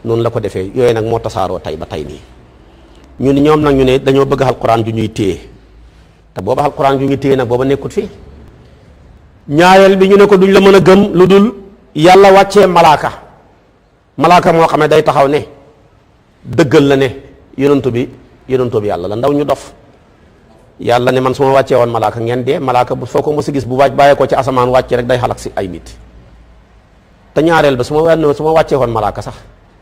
Speaker 1: noonu la ko defee yooyu nag moo tasaaroo tey ba tey nii ñu ni ñoom nag ñu ne dañoo bëgg alquran ju ñuy téye te booba alquran ju ñuy téye nag booba nekkut fi ñaareel bi ñu ne ko duñ la mën a gëm lu dul yàlla wàccee malaaka moo xam ne day taxaw ne dëggal la ne yonantu bi yàlla la ndaw ñu dof yàlla ne man su ma wàccee woon malaaka ngeen dee malaaka bu foo ko mos a gis bu bàyyee ko ci asamaan wàcce rek day xalak si ay nit te ñaareel ba su ma wàccee woon malaaka sax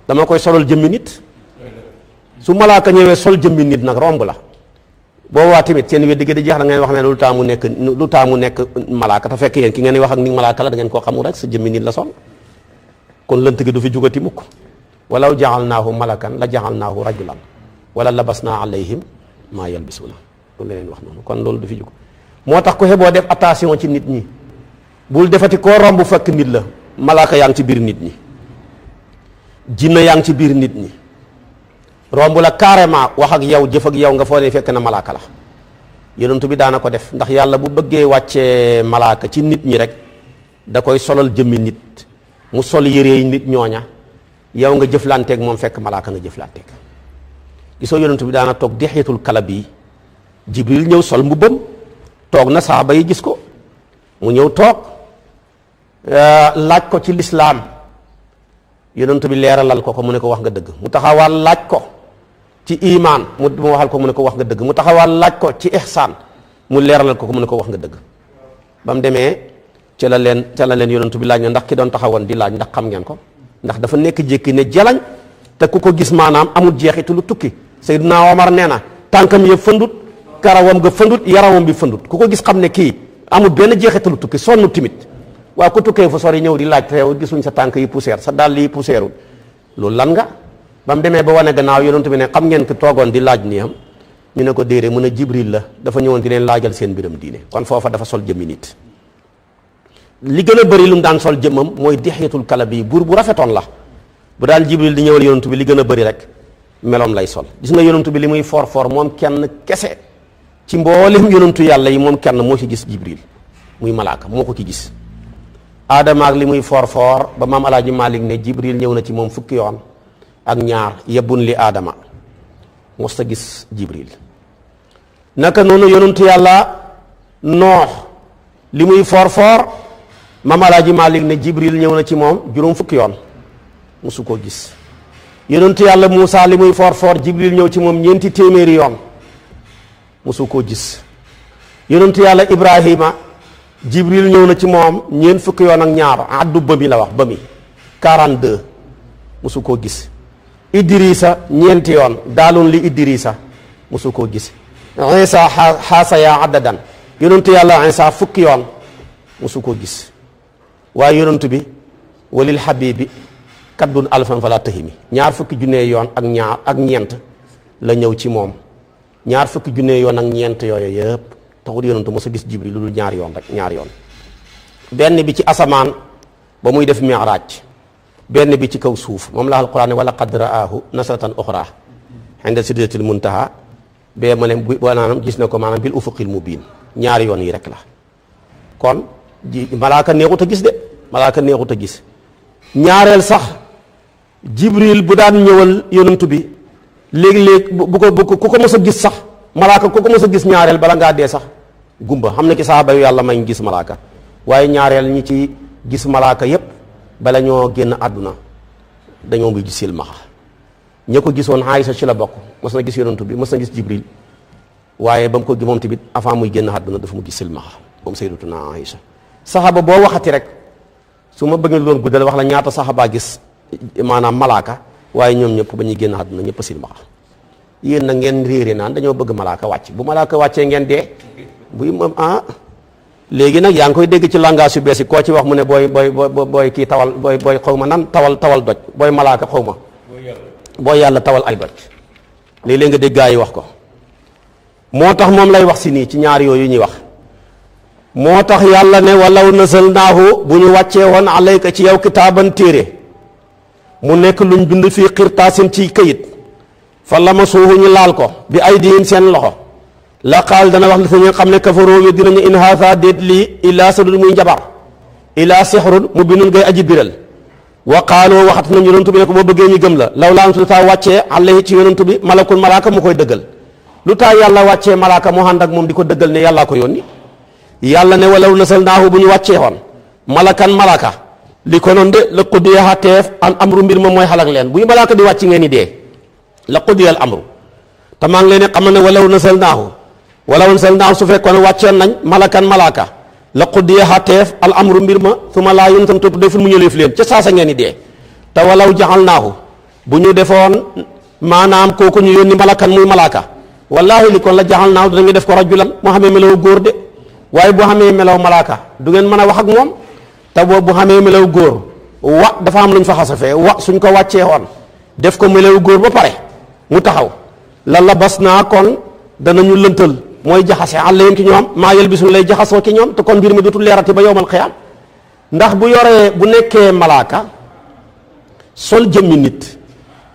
Speaker 1: dama koy solal jëmmi nit su malaaka ñëwee sol jëmmi nit nag romb la boobaa tamit seen weddi gi di jeex da ngeen wax ne lu taamu nekk malaaka te fekk yéen ki ngeen wax ak ni malaaka la da ngeen koo xamul rek sa jëmmi nit la sol kon lënt gi du fi jugati mukk walaw ja'alnaahu malakan la ja'alnaahu rajulan wala labasnaa alayhim maa yalbisuuna loolu la leen wax noonu kon loolu du fi jug moo tax ku xeboo def attention ci nit ñi bul defati koo romb fekk nit la malaaka yaa ngi ci biir nit ñi jinne yaa ngi ci biir nit ñi romb la carrément wax ak yow jëf ak yow nga foo ne fekk na malaaka la yonentu bi daana ko def ndax yàlla bu bëggee wàccee malaaka ci nit ñi rek da koy solal jëmmi nit mu sol yëree nit ñooña yow nga jëflanteeg moom fekk malaaka nga jëflanteeg gisoo yonentu bi daana toog Dihyatul Kalbi Jibril ñëw sol mbubbam toog na saaba yi gis ko mu ñëw toog laaj ko ci lislaam yonentu bi leeralal ko mu ne ko wax nga dëgg mu taxawaal laaj ko ci imaan mu waxal ko mu ne ko wax nga dëgg mu taxawaal laaj ko ci ihsaan mu leeralal ko mu ne ko wax nga dëgg ba mu demee ca la leen yonentu bi laaj na ndax ki doon taxawoon di laaj ndax xam ngeen ko ndax dafa nekk jékki ne jalañ te ku ko gis maanaam amul jeexitu lu tukki Seydina Omar nee na tànkam yëpp fëndut karawam nga fëndut yaramam bi fëndut ku ko gis xam ne kii amul benn jeexitu lu tukki sonnu timit waaw ku tukkee fu sori ñëw di laaj te yow gisuñ sa tànk yi poussière sa dàll yi poussièreul loolu lan nga ba mu demee ba wane gannaaw yonent bi ne xam ngeen ki toogoon di laaj nii am ñu ne ko déedéet mu ne Jibril la dafa ñëwoon di leen laajal seen mbiram diine kon foofa dafa sol jëmmi nit li gën a bëri lu mu daan sol jëmmam mooy Dihyatul Kalbi buur bu rafetoon la bu daan Jibril di ñëwal yonent bi li gën a bëri rek meloom lay sol gis nga yonent bi li muy for moom kenn kese ci mboolem yonentu yàlla yi moom kenn moo ci gis Jibril muy malaaka moo ko ci gis. Adama ak li muy foor ba maam Alaaji Malik ne Jibril ñëw na ci moom fukki yoon ak ñaar yebbun li Adama mos ta gis Jibril. naka noonu yonentu yàlla Noox li muy foor maam Alaaji Malik ne Jibril ñëw na ci moom juróom fukki yoon mosu koo gis. yonentu yàlla Muusa li muy foor Jibril ñëw ci moom ñeenti téeméeri yoon mosu koo gis. yonentu yàlla Ibrahima Jibril ñëw na ci moom ñeent fukki yoon ak ñaar addu ba mi la wax ba mi 42 mosu koo gis. Idrissa ñeenti yoon daalun li Idrissa mosu koo gis. Isa xaasa yaa addadan yonentu yàlla Isa fukki yoon mosu koo gis. waaye yonentu bi walil habibi kaddun alfan fala tahimi ñaar fukki junne yoon ak ñaar ak ñeent la ñëw ci moom ñaar fukki junne yoon ak ñeent yooyu yëpp taxul yonentu mos a gis Jibril lu dul ñaar yoon rek ñaar yoon. benn bi ci asamaan ba muy def mi'raaj benn bi ci kaw suuf moom la alquran ne wala qad ra'aahu nasratan uxra inda sidratil muntaha bee ma ne maanaam gis na ko maanaam bil ufuqil mubiin ñaari yoon yi rek la. kon malaaka neexut a gis de malaaka neexut a gis. ñaareel sax Jibril bu daan ñëwal yonantu bi léegi-léeg bu ko ku ko mos a gis sax malaaka ku ko mos a gis ñaareel bala ngaa dee sax gumba xam na ki saxaaba yu yàlla may ñu gis malaaka waaye ñaareel ñi ci gis malaaka yépp bala ñoo génn àdduna dañoo muy gis silmaxa ña ko gisoon Aysa ci la bokk mos na gis yonantu bi mos na gis Jibril waaye ba mu ko moom tamit avant muy génn àdduna dafa mu gis silmaxa moom sayyidatuna Aysa. saxaaba boo waxati rek su ma bëggee doon guddal wax la ñaata saxaaba gis maanaam malaaka waaye ñoom ñëpp ba ñuy génn àdduna ñëpp a silmaxa. yéen na ngeen réere naan dañoo bëgg malaaka wàcc bu malaaka wàccee ngeen dee buy moom léegi nag yaa ngi koy dégg ci langage yu bees yi koo ci wax mu ne booy kii tawal booy xaw ma nan tawal doj booy malaaka xaw ma booy yàlla tawal ay doj léeg-léeg nga dégg gaa yi wax ko. moo tax moom lay wax si nii ci ñaar yooyu ñuy wax moo tax yàlla ne walaw nasalnaahu bu ñu wàccee woon alayka ci yow kitaaban téere mu nekk luñ bind fii xirtaasin ci këyit fa lamasuuhu ñu laal ko bi aydihim seen loxo la qaal dana wax li fa ñu xam ne kafaroo wi dinañu in haatha déet lii illaa sadul muy njabar illaa sixrun mu binun ngay aji biral wa qaaloo waxat nañ yonantu bi ne ko boo bëggee ñu gëm la law laa lu taa wàccee alayhi ci yonantu bi malakul malaaka mu koy dëggal lu taa yàlla wàccee malaaka mu ànd ak moom di ko dëggal ne yàllaa ko yónni yàlla ne walaw nasalnaahu bu ñu wàccee woon malakan malaka li ko noon de la qudiya xateef an amru mbir ma mooy xalak leen bu ñu malaaka di wàcc ngeen ni dee la qudiyal amru te maa ngi leen xamal ne walaw nasalnaahu su fekkoon wàcceen nañ malakan malaka la qudiya xateef al amru mbir ma suma laa yun tam topp deful mu ñëleef leen ca saasa ngeen ni dee te walaw jaxalnaahu bu ñu defoon maanaam kooku ñu yónni malakan muy malaka wallahi li kon la jaxalnaahu dinañu def ko rajulan moo xamee melaw góor de waaye bu xamee melaw malaaka du ngeen mën a wax ak moom te boobu bu xamee melaw góor wa dafa am lu ñu fa xasafee wa suñ ko wàccee woon def ko melaw góor ba pare mu taxaw la bas naa kon danañu lëntal mooy jaxase àllayhim ci ñoom maa yelbisun lay jaxasoo ci ñoom te kon mbir mi dootul leerati ba yowmal xiyaam ndax bu nekkee malaaka sol jëmmi nit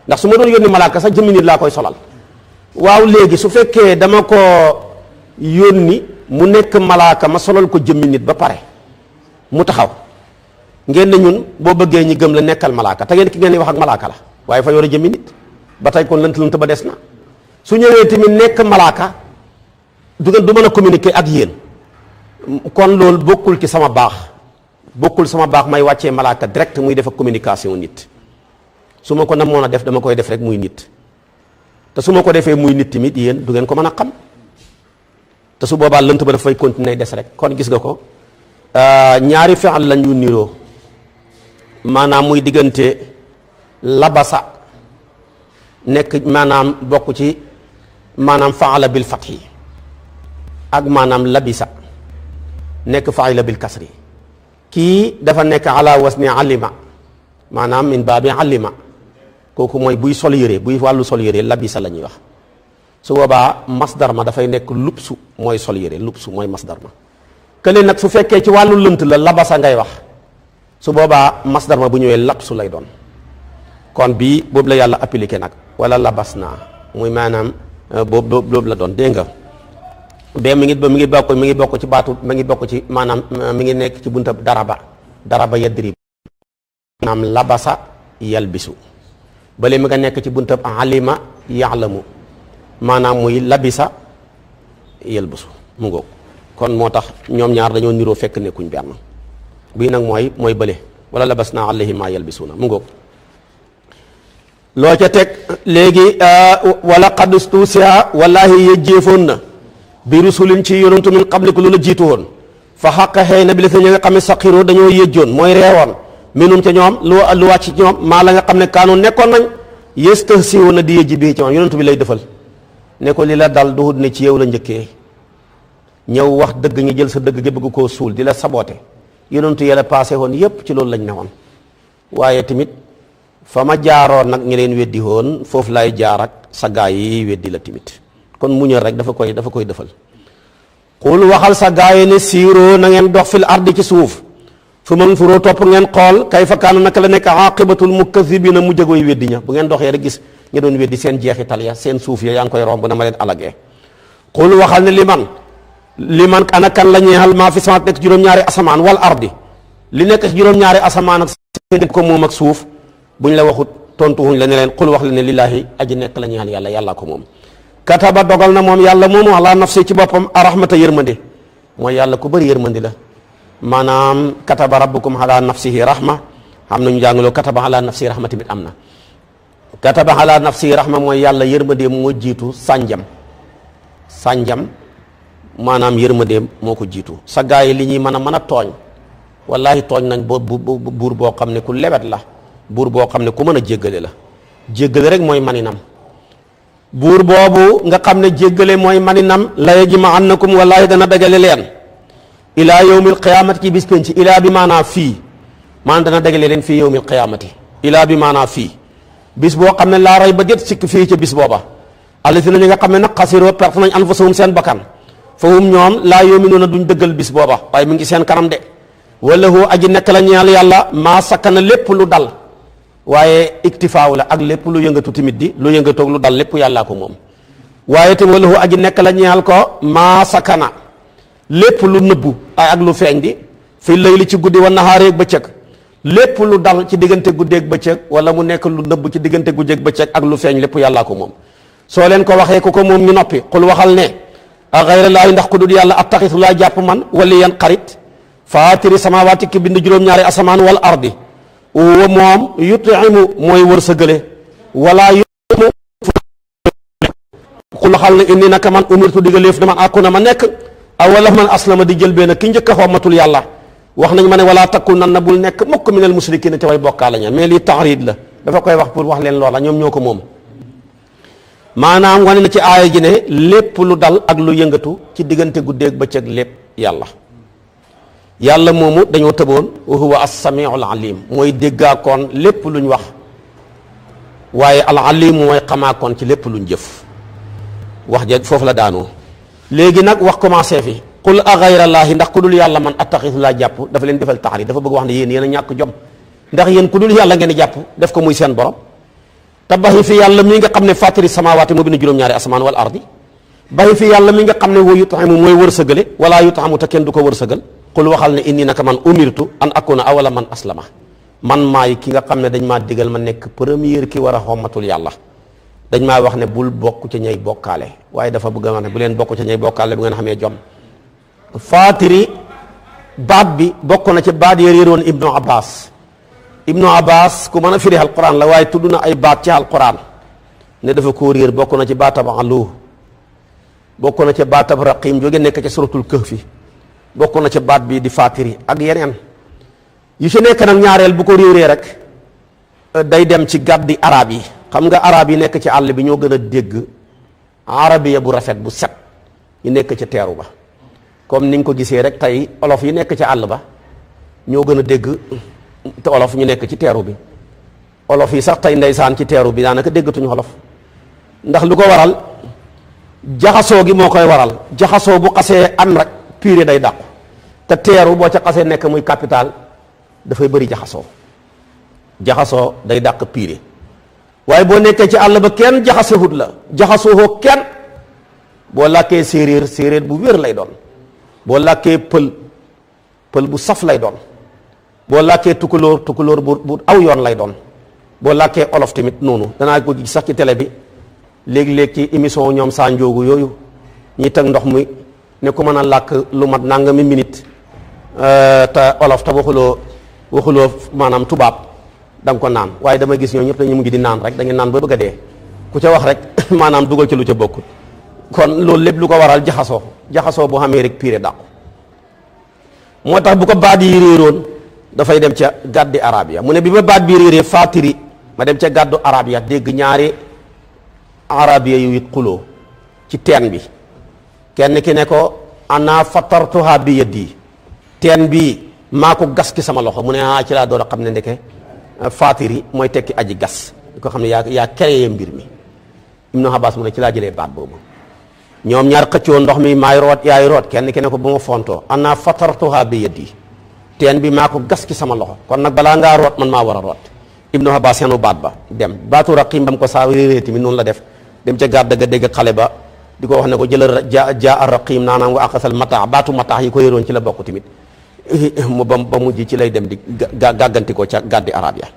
Speaker 1: ndax su ma doon yónni malaaka sax jëmmi nit laa koy solal waaw léegi su fekkee dama ko yónni mu nekk malaaka ma solal ko jëmmi nit ba pare mu taxaw ngeen ne ñun boo bëggee ñi gëm la nekkal malaaka te ngeen ki ngeen di wax ak malaaka la waaye fa yore jëmmi nit ba tey kon lënt ba des na su ñëwee tamit nekk malaaka du mën a communiquer ak yéen kon loolu bokkul ci sama baax may wàccee malaaka direct muy def ak communication nit su ma ko namoon a def dama koy def rek muy nit te su ma ko defee muy nit tamit yéen du ngeen ko mën a xam te su boobaa lënt ba dafay continuer des rek kon gis nga ko ñaari fi'l lañ yu niroo maanaam muy diggante labasa nekk maanaam bokk ci maanaam fa'ala bil fathi ak maanaam labisa nekk fa'ila bil kasri kii dafa nekk ala wasni alima maanaam min baabi alima kooku mooy buy sol yére buy wàllu sol yére labisa la ñuy wax su boobaa masdar ma dafay nekk lubsu mooy sol yére lubsu mooy masdar ma kële nag su fekkee ci wàllu lënt la labasa ngay wax su boobaa masdar ma bu ñëwee labsu lay doon kon bii boobu la yàlla appliqué nag wala labas naa muy maanaam boobu la doon dégg nga bee mi ngi bokk ci baatu mi ngi bokk ci maanaam mi ngi nekk ci buntab daraba yadrib maanaam labasa yalbisu bale mi nga nekk ci buntab alima ya'lamu maanaam muy labisa yalbisu mu ngoog kon moo tax ñoom ñaar dañoo niroo fekk nekkuñ benn bii nag mooy bële wala labasna alayhim ma yalbisuuna mu ngoog loo ca teg léegi wala qad ustuusiya wallaahi yëjjeefoon na bi rusulin ci yonantu min qabliku lu la jiitu woon fa xaqa xëy na bi la ñi nga xam ne saqiroo dañoo yëjjoon mooy reewoon minum ca ñoom lu wàcc ci ñoom maa la nga xam ne kaanoon nekkoon nañ yastahzi'uuna na di yëjji bii ci moom yonantu bi lay defal ne ko li la dal duhut ne ci yow la njëkkee ñëw wax dëgg ñu jël sa dëgg gi bëgg koo suul di la saboote yonantu yàlla passé woon yépp ci loolu lañ newoon waaye tamit fa ma jaaroon nag ñi leen weddi woon foofu laay jaar ak sa gaay yi weddi la tamit kon muñal rek dafa koy defal xul waxal sa gaay yi ne siiroo na ngeen dox fil ardi ci suuf fu man furoo topp ngeen xool kayfa kaana naka la nekk aqibatul mukazzibina mu jëgoy weddi ña bu ngeen doxee rek gis ñi doon weddi seen jeexital ya seen suuf ya yaa ngi koy romb na ma leen alagee xul waxal ne liman ana kan la ñeexal maa fi sama nekk juróom-ñaari asamaan wal ardi li nekk ci juróom-ñaari asamaan ak seen ko moom ak suuf buñ la waxut tontuwuñ la ne leen xul wax la ne lillaahi aji nekk la ñeexal yàlla ko moom kataba dogal na moom yàlla moomu ala nafsi ci boppam arahmata yërmande mooy yàlla ku bëri yërmande la maanaam kataba rabbukum ala nafsihi rahma xam nañu jàngaloo kataba ala nafsihi rahma tamit am na kataba ala nafsihi rahma mooy yàlla yërmande moo jiitu sànjam maanaam yërmandeem moo ko jiitu sa gaa yi li ñuy mën a tooñ wallaahi tooñ nañ buur boo xam ne ku lewet la buur boo xam ne ku mën a jéggale la jéggale rek mooy maninam buur boobu nga xam ne jéggale mooy maninam la yajma'annakum wallaahi dana dagale leen ilaa yawmil qiyaamati ci bis penc ilaa bi maanaa fii maanaam dana dagale leen fii yawmil qiyaamati ilaa bi maanaa fii bis boo xam ne laa ray ba jët sikk fii ca bis booba allazina ñi nga xam ne nag xasiroo perte nañ anfusahum seen bakkan fa hum ñoom laa yu'minuuna duñ dëggal bis booba waaye mi ngi seen kanam de wala hu aji nekk la ñeel yàlla maa sakkana lépp lu dal waaye iktifaaw la ak lépp lu yëngatu tamit di lu yëngatoog lu dal lépp yàllaa ko moom waaye tamit wala hu aji nekk la ñeel ko maa sakkana lépp lu nëbbu ak lu feeñ di fi layli ci guddi wa nahaari ak bëccëg lépp lu dal ci diggante guddeeg bëccëg wala mu nekk lu nëbbu ci diggante guddeeg bëccëg ak lu feeñ lépp yàllaa ko moom soo leen ko waxee ku ko moom ñu noppi xul waxal ne a xayra laahi ndax ku dul yàlla attaxisu laa jàpp man waliyan xarit faatiri samaawaati ki bind juróom-ñaari asamaan wal ardi wa moom yut'imu mooy wërsëgale wala yut'imu xul waxal ne inni naka man umirtu digaleef na man akuna ma nekk awala man aslama di jël benn ki njëkk a xommatul yàlla wax nañ ma ne wala takunan na bul nekk mukk minal musrikiina te way bokkaale ña mais lii taxriid la dafa koy wax pour wax leen loola ñoom ñoo ko moom maanaam wane na ci aaya ji ne lépp lu dal ak lu yëngatu ci diggante guddeeg bëccëg lépp yàlla moomu dañoo tëboon wa huwa as-sami'ul alim mooy déggaakoon lépp luñ wax waaye al alim mooy xamaakoon ci lépp luñ jëf wax ja foofu la daanoo léegi nag wax commencé fi qul a gayrallaahi ndax ku dul yàlla man attaxisu laa jàpp dafa leen defal taxari dafa bëgg wax ne yéen a ñàkk jom ndax yéen ku dul yàlla ngeen di jàpp def ko muy seen borom te baxi fi yàlla mi nga xam ne fatiri samaawaati moo bind juróom-ñaari asamaan wal ardi baxi fi yàlla mi nga xam ne wa yut'imu mooy wërsëgale wala yut'amu te kenn du ko wërsëgal qul waxal ne inni naka man umirtu an akuna awala man aslama man maay ki nga xam ne dañ maa digal ma nekk première ki war a xommatul yàlla dañ maa wax ne bul bokk ca ñay bokkaale waaye dafa bëgg a wax ne bu leen bokk ca ñay bokkaale bu ngeen xamee jom fatiri baat bi bokk na ci baat yi réeroon ibnu abbas ku mën a firi alquran la waaye tudd na ay baat ci alquran ne dafa koo réer bokk na ci baatab alu bokk na ci baatab raqim jóge nekk ca suratul kahfi bokk na ci baat bi di fatiri ak yeneen yu ci nekk nag ñaareel bu ko réeree rek day dem ci gàddi arab yi xam nga arab yi nekk ci àll bi ñoo gën a dégg arabiya bu rafet bu set ñu nekk ci teeru ba comme ni nga ko gisee rek tey olof yi nekk ci àll ba ñoo gën a dégg te olof ñu nekk ci teeru bi olof yi sax tey ndeysaan ci teeru bi daanaka déggatuñu olof ndax lu ko waral jaxasoo gi moo koy waral jaxasoo bu xasee am rek purée day dàqu te teeru boo ca xasee nekk muy capital dafay bëri jaxasoo day dàq purée waaye boo nekkee ci àll ba kenn jaxasewut la jaxasoo kenn boo làkkee séeréer bu wér lay doon, boo làkkee pël bu saf lay doon, boo làkkee tukulóor bu aw yoon lay doon, boo làkkee olof tamit noonu. danaa ko gis sax ci télé bi léegi-léeg ci émission ñoom saa njóogu yooyu ñi teg ndox mi ne ku mën a làkk lu mat nangami minute te olof te waxuloo maanaam tubaab da nga ko naan. waaye dama gis ñoo ñëpp dañu mujj di naan rek, dañu naan ba bëgg a dee, ku ca wax rek maanaam dugal ci lu ca bokkut. kon loolu lépp lu ko waral jaxasoo bu xamee rek pire dàqu. moo tax bu ko baat yi réeroon dafay dem ca gàddi arabia. mu ne bi ma baat bi réeree faatiri ma dem ca gàddu arabia dégg ñaari arabia yu it xuloo ci teen bi. kenn ki ne ko ana fatartuha bi yadi, teen bi maa ko gas ki sama loxo. mu ne ci laa door a xam ne ndeke faatiri mooy tekki aji gas, ko xam ne yaa créé mbir mi. Ibnu Abbas mu ne ci laa jëlee baat boobu. ñoom ñaar xëccoo ndox mi maay root yaay root, kenn ki ne ko bu ma fontoo ana fatartuha bi yadi, teen bi maa ko gas ki sama loxo, kon nag balaa ngaa root man maa war a root. Ibnu Abbas yenu baat ba dem. baatu raqim bam ko saa réerée tamit noonu la def, dem ca gàdd ga dégg xale ba di ko wax ne ko jëlal jaa raqim naanaam wa aqasal mataax. baatu mataax yi ko réeroon ci la bokk tamit mu ba mujj ci lay dem di gàgganti ko ca gàddi arab ya.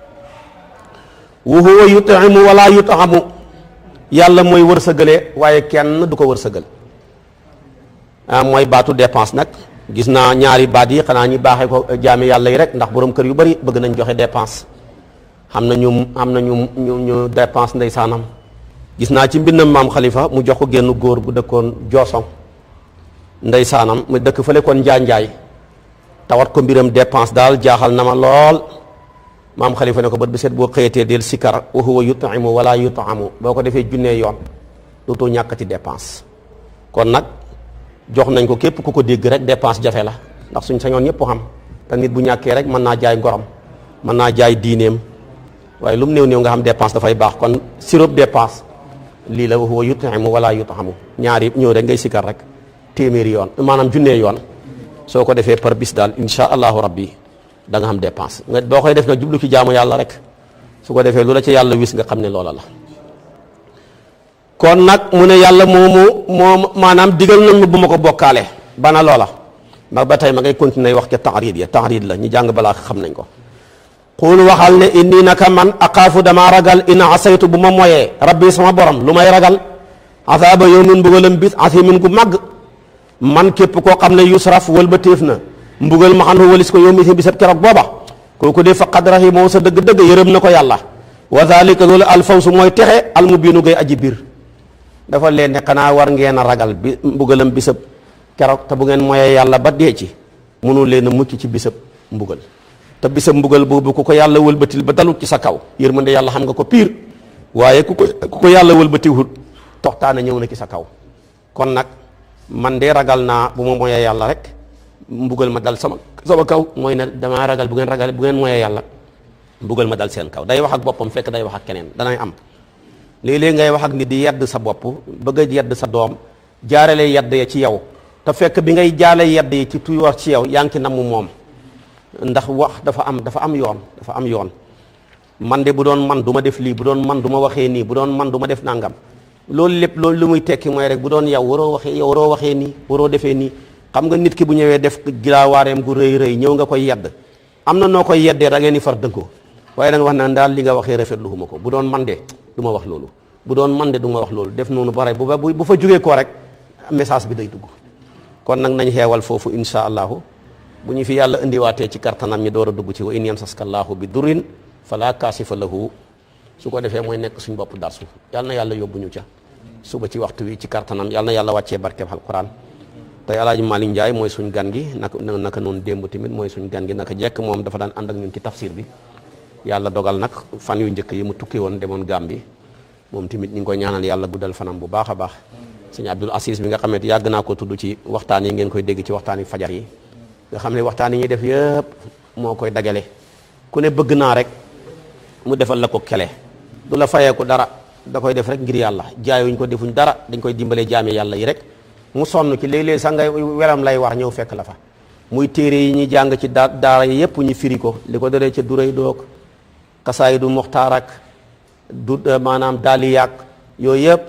Speaker 1: wa huwa yut'imu wala yut'amu, yàlla mooy wërsëgale waaye kenn du ko wërsëgal. mooy baatu dépense nag. gis naa ñaari baat yi xanaa ñi baaxee ko jaami yàlla yi rek, ndax borom kër yu bari bëgg nañ joxe dépense. xam na ñu dépense ndeysaanam. gis naa ci mbindam maam Khalifa mu jox ko génn góor bu dëkkoon Joosong ndeysaanam mu dëkk fële kon njaanjaay, tawat ko mbiram dépense daal jaaxal na ma lool. maam Khalifa ne ko bët bi set boo xëyatee del sikar wa huwa yut'imu wala yut'amu, boo ko defee junnee yoon dootoo ñàkkati dépense. kon nag jox nañ ko képp ku ko dégg rek dépense jafe la, ndax suñ sañoon ñëpp xam te nit bu ñàkkee rek mën naa jaay ngorom, mën naa jaay diineem, waaye lu mu néew nga xam dépense dafay baax. kon sirop dépense lii la wa huwa yut'imu wala yut'amu, ñaari ñëw rek ngay sikar rek téeméeri yoon maanaam junnee yoon. soo ko defee par bis daal insha allahu rabbi da nga xam dépense. nga boo koy def nga jublu ci jaamu yàlla rek, su ko defee lu la ci yàlla wis nga xam ne loola la. kon nag mu ne yàlla moom maanaam digal nañ bu ma ko bokkaale bana loola. ndax ba tey ma ngay continuer wax ca taxriid la ñu jàng balaa xam nañ ko. xul waxal ne inni naka man aqaafu damaa ragal in asaytu bu ma moyee rabbi sama borom lu may ragal asaaba yawmin mbugalam bis asimin gu màgg. man képp koo xam ne yusraf wëlbatéef na mbugal ma xam walis ko yow mi si bisab keroog booba kooku de faqad rahimahu sa dëgg-dëgg yërëm na ko yàlla. wa zalika loolu alfawsu mooy texe almubiinu gay aji biir. dafa leen ne xanaa war ngeen a ragal bi mbugalam bisab keroog te bu ngeen moyee yàlla ba dee ci mënul leen a mucc ci bisab mbugal. te bisab mbugal boobu ku ko yàlla wëlbatil ba dalut ci sa kaw yërmande yàlla xam nga ko piir, waaye ku ko yàlla wëlbatiwul toxtaana ñëw na ci sa kaw. kon nag man de ragal naa bu ma moyee yàlla rek mbugal ma dal sama kaw, mooy ne damaa ragal bu ngeen moyee yàlla mbugal ma dal seen kaw. day wax ak boppam fekk day wax ak keneen danay am. léeg-léeg ngay wax ak nit di yedd sa bopp bëgg a yedd sa doom jaarale yedd ya ci yow te fekk bi ngay jaale yedd yi ci tuy wax ci yow yaa ngi ci namm moom. ndax wax dafa am yoon. man de bu doon man du ma def lii, bu doon man du ma waxee nii, bu doon man du ma def nangam. loolu lépp loolu lu muy tekki mooy rek bu doon yow waroo waxee nii, waroo defee nii. xam nga nit ki bu ñëwee def gilaawaareem gu rëy ñëw nga koy yedd, am na noo koy yeddee da ngeen di far dënkoo, waaye da nga wax naan daal li nga waxee rafetlu ma ko. bu doon man de du ma wax loolu, bu doon man de du ma wax loolu, def noonu bare bu fa jógee koo rek message bi day dugg. kon nag nañ xeewal foofu insha allahu bu ñu fi yàlla indiwaatee ci kartanam ñi door a dugg ci wa in yamsaska allahu bi durrin fala kaasifa lahu, su ko defee mooy nekk suñ bopp darsu. yàlla na yàlla yóbbu ñu ca suba ci waxtu wi ci kartanam, yàlla na yàlla wàccee barkeb alquran. tey alaaji Malick Ndiaye mooy suñ gan gi naka noonu démb tamit mooy suñ gan gi naka jekk moom dafa daan ànd ak ñun ci tafsir bi. yàlla dogal nag fan yu njëkk yi mu tukki woon demoon Gàmbi, moom tamit ñu ngi koy ñaanal yàlla guddal fanam bu baax a baax. sëñ Abdul Aziz bi nga xamante yàgg naa ko tudd ci waxtaan yi ngeen koy dégg ci waxtaan yi fajar yi nga xam ne waxtaan yi ñuy def yëpp moo koy dagale. ku ne bëgg naa rek mu defal la ko kele, du la fayee ko dara, da koy def rek ngir yàlla. jaayuñ ko defuñ dara, dañ koy dimbalee jaame yàlla yi rek. mu sonn ci léeg-léeg sax ngay welam lay war ñëw fekk la fa. muy téere yi ñuy jàng ci daara yi yëpp ñu firi ko, li ko dalee ca duray doog xasaay du muxtaar ak du maanaam daali yàq yooyu yëpp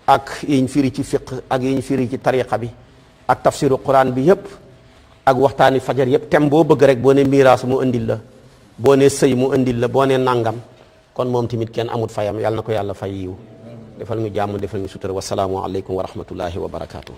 Speaker 1: ak yiñ firi ci fiq ak yiñ firi ci tariqa bi ak tafsiru quran bi yëpp ak waxtaani fajar yëpp tem boo bëgg rek boo ne miraas mu indil la boo ne sëy mu indil la boo ne nangam kon moom tamit kenn amut fayam yàlla na ko yàlla fay yiw defal ñu jàmm defal ñu sutura wasalaamu aleykum wa rahmatullahi wa barakaatu.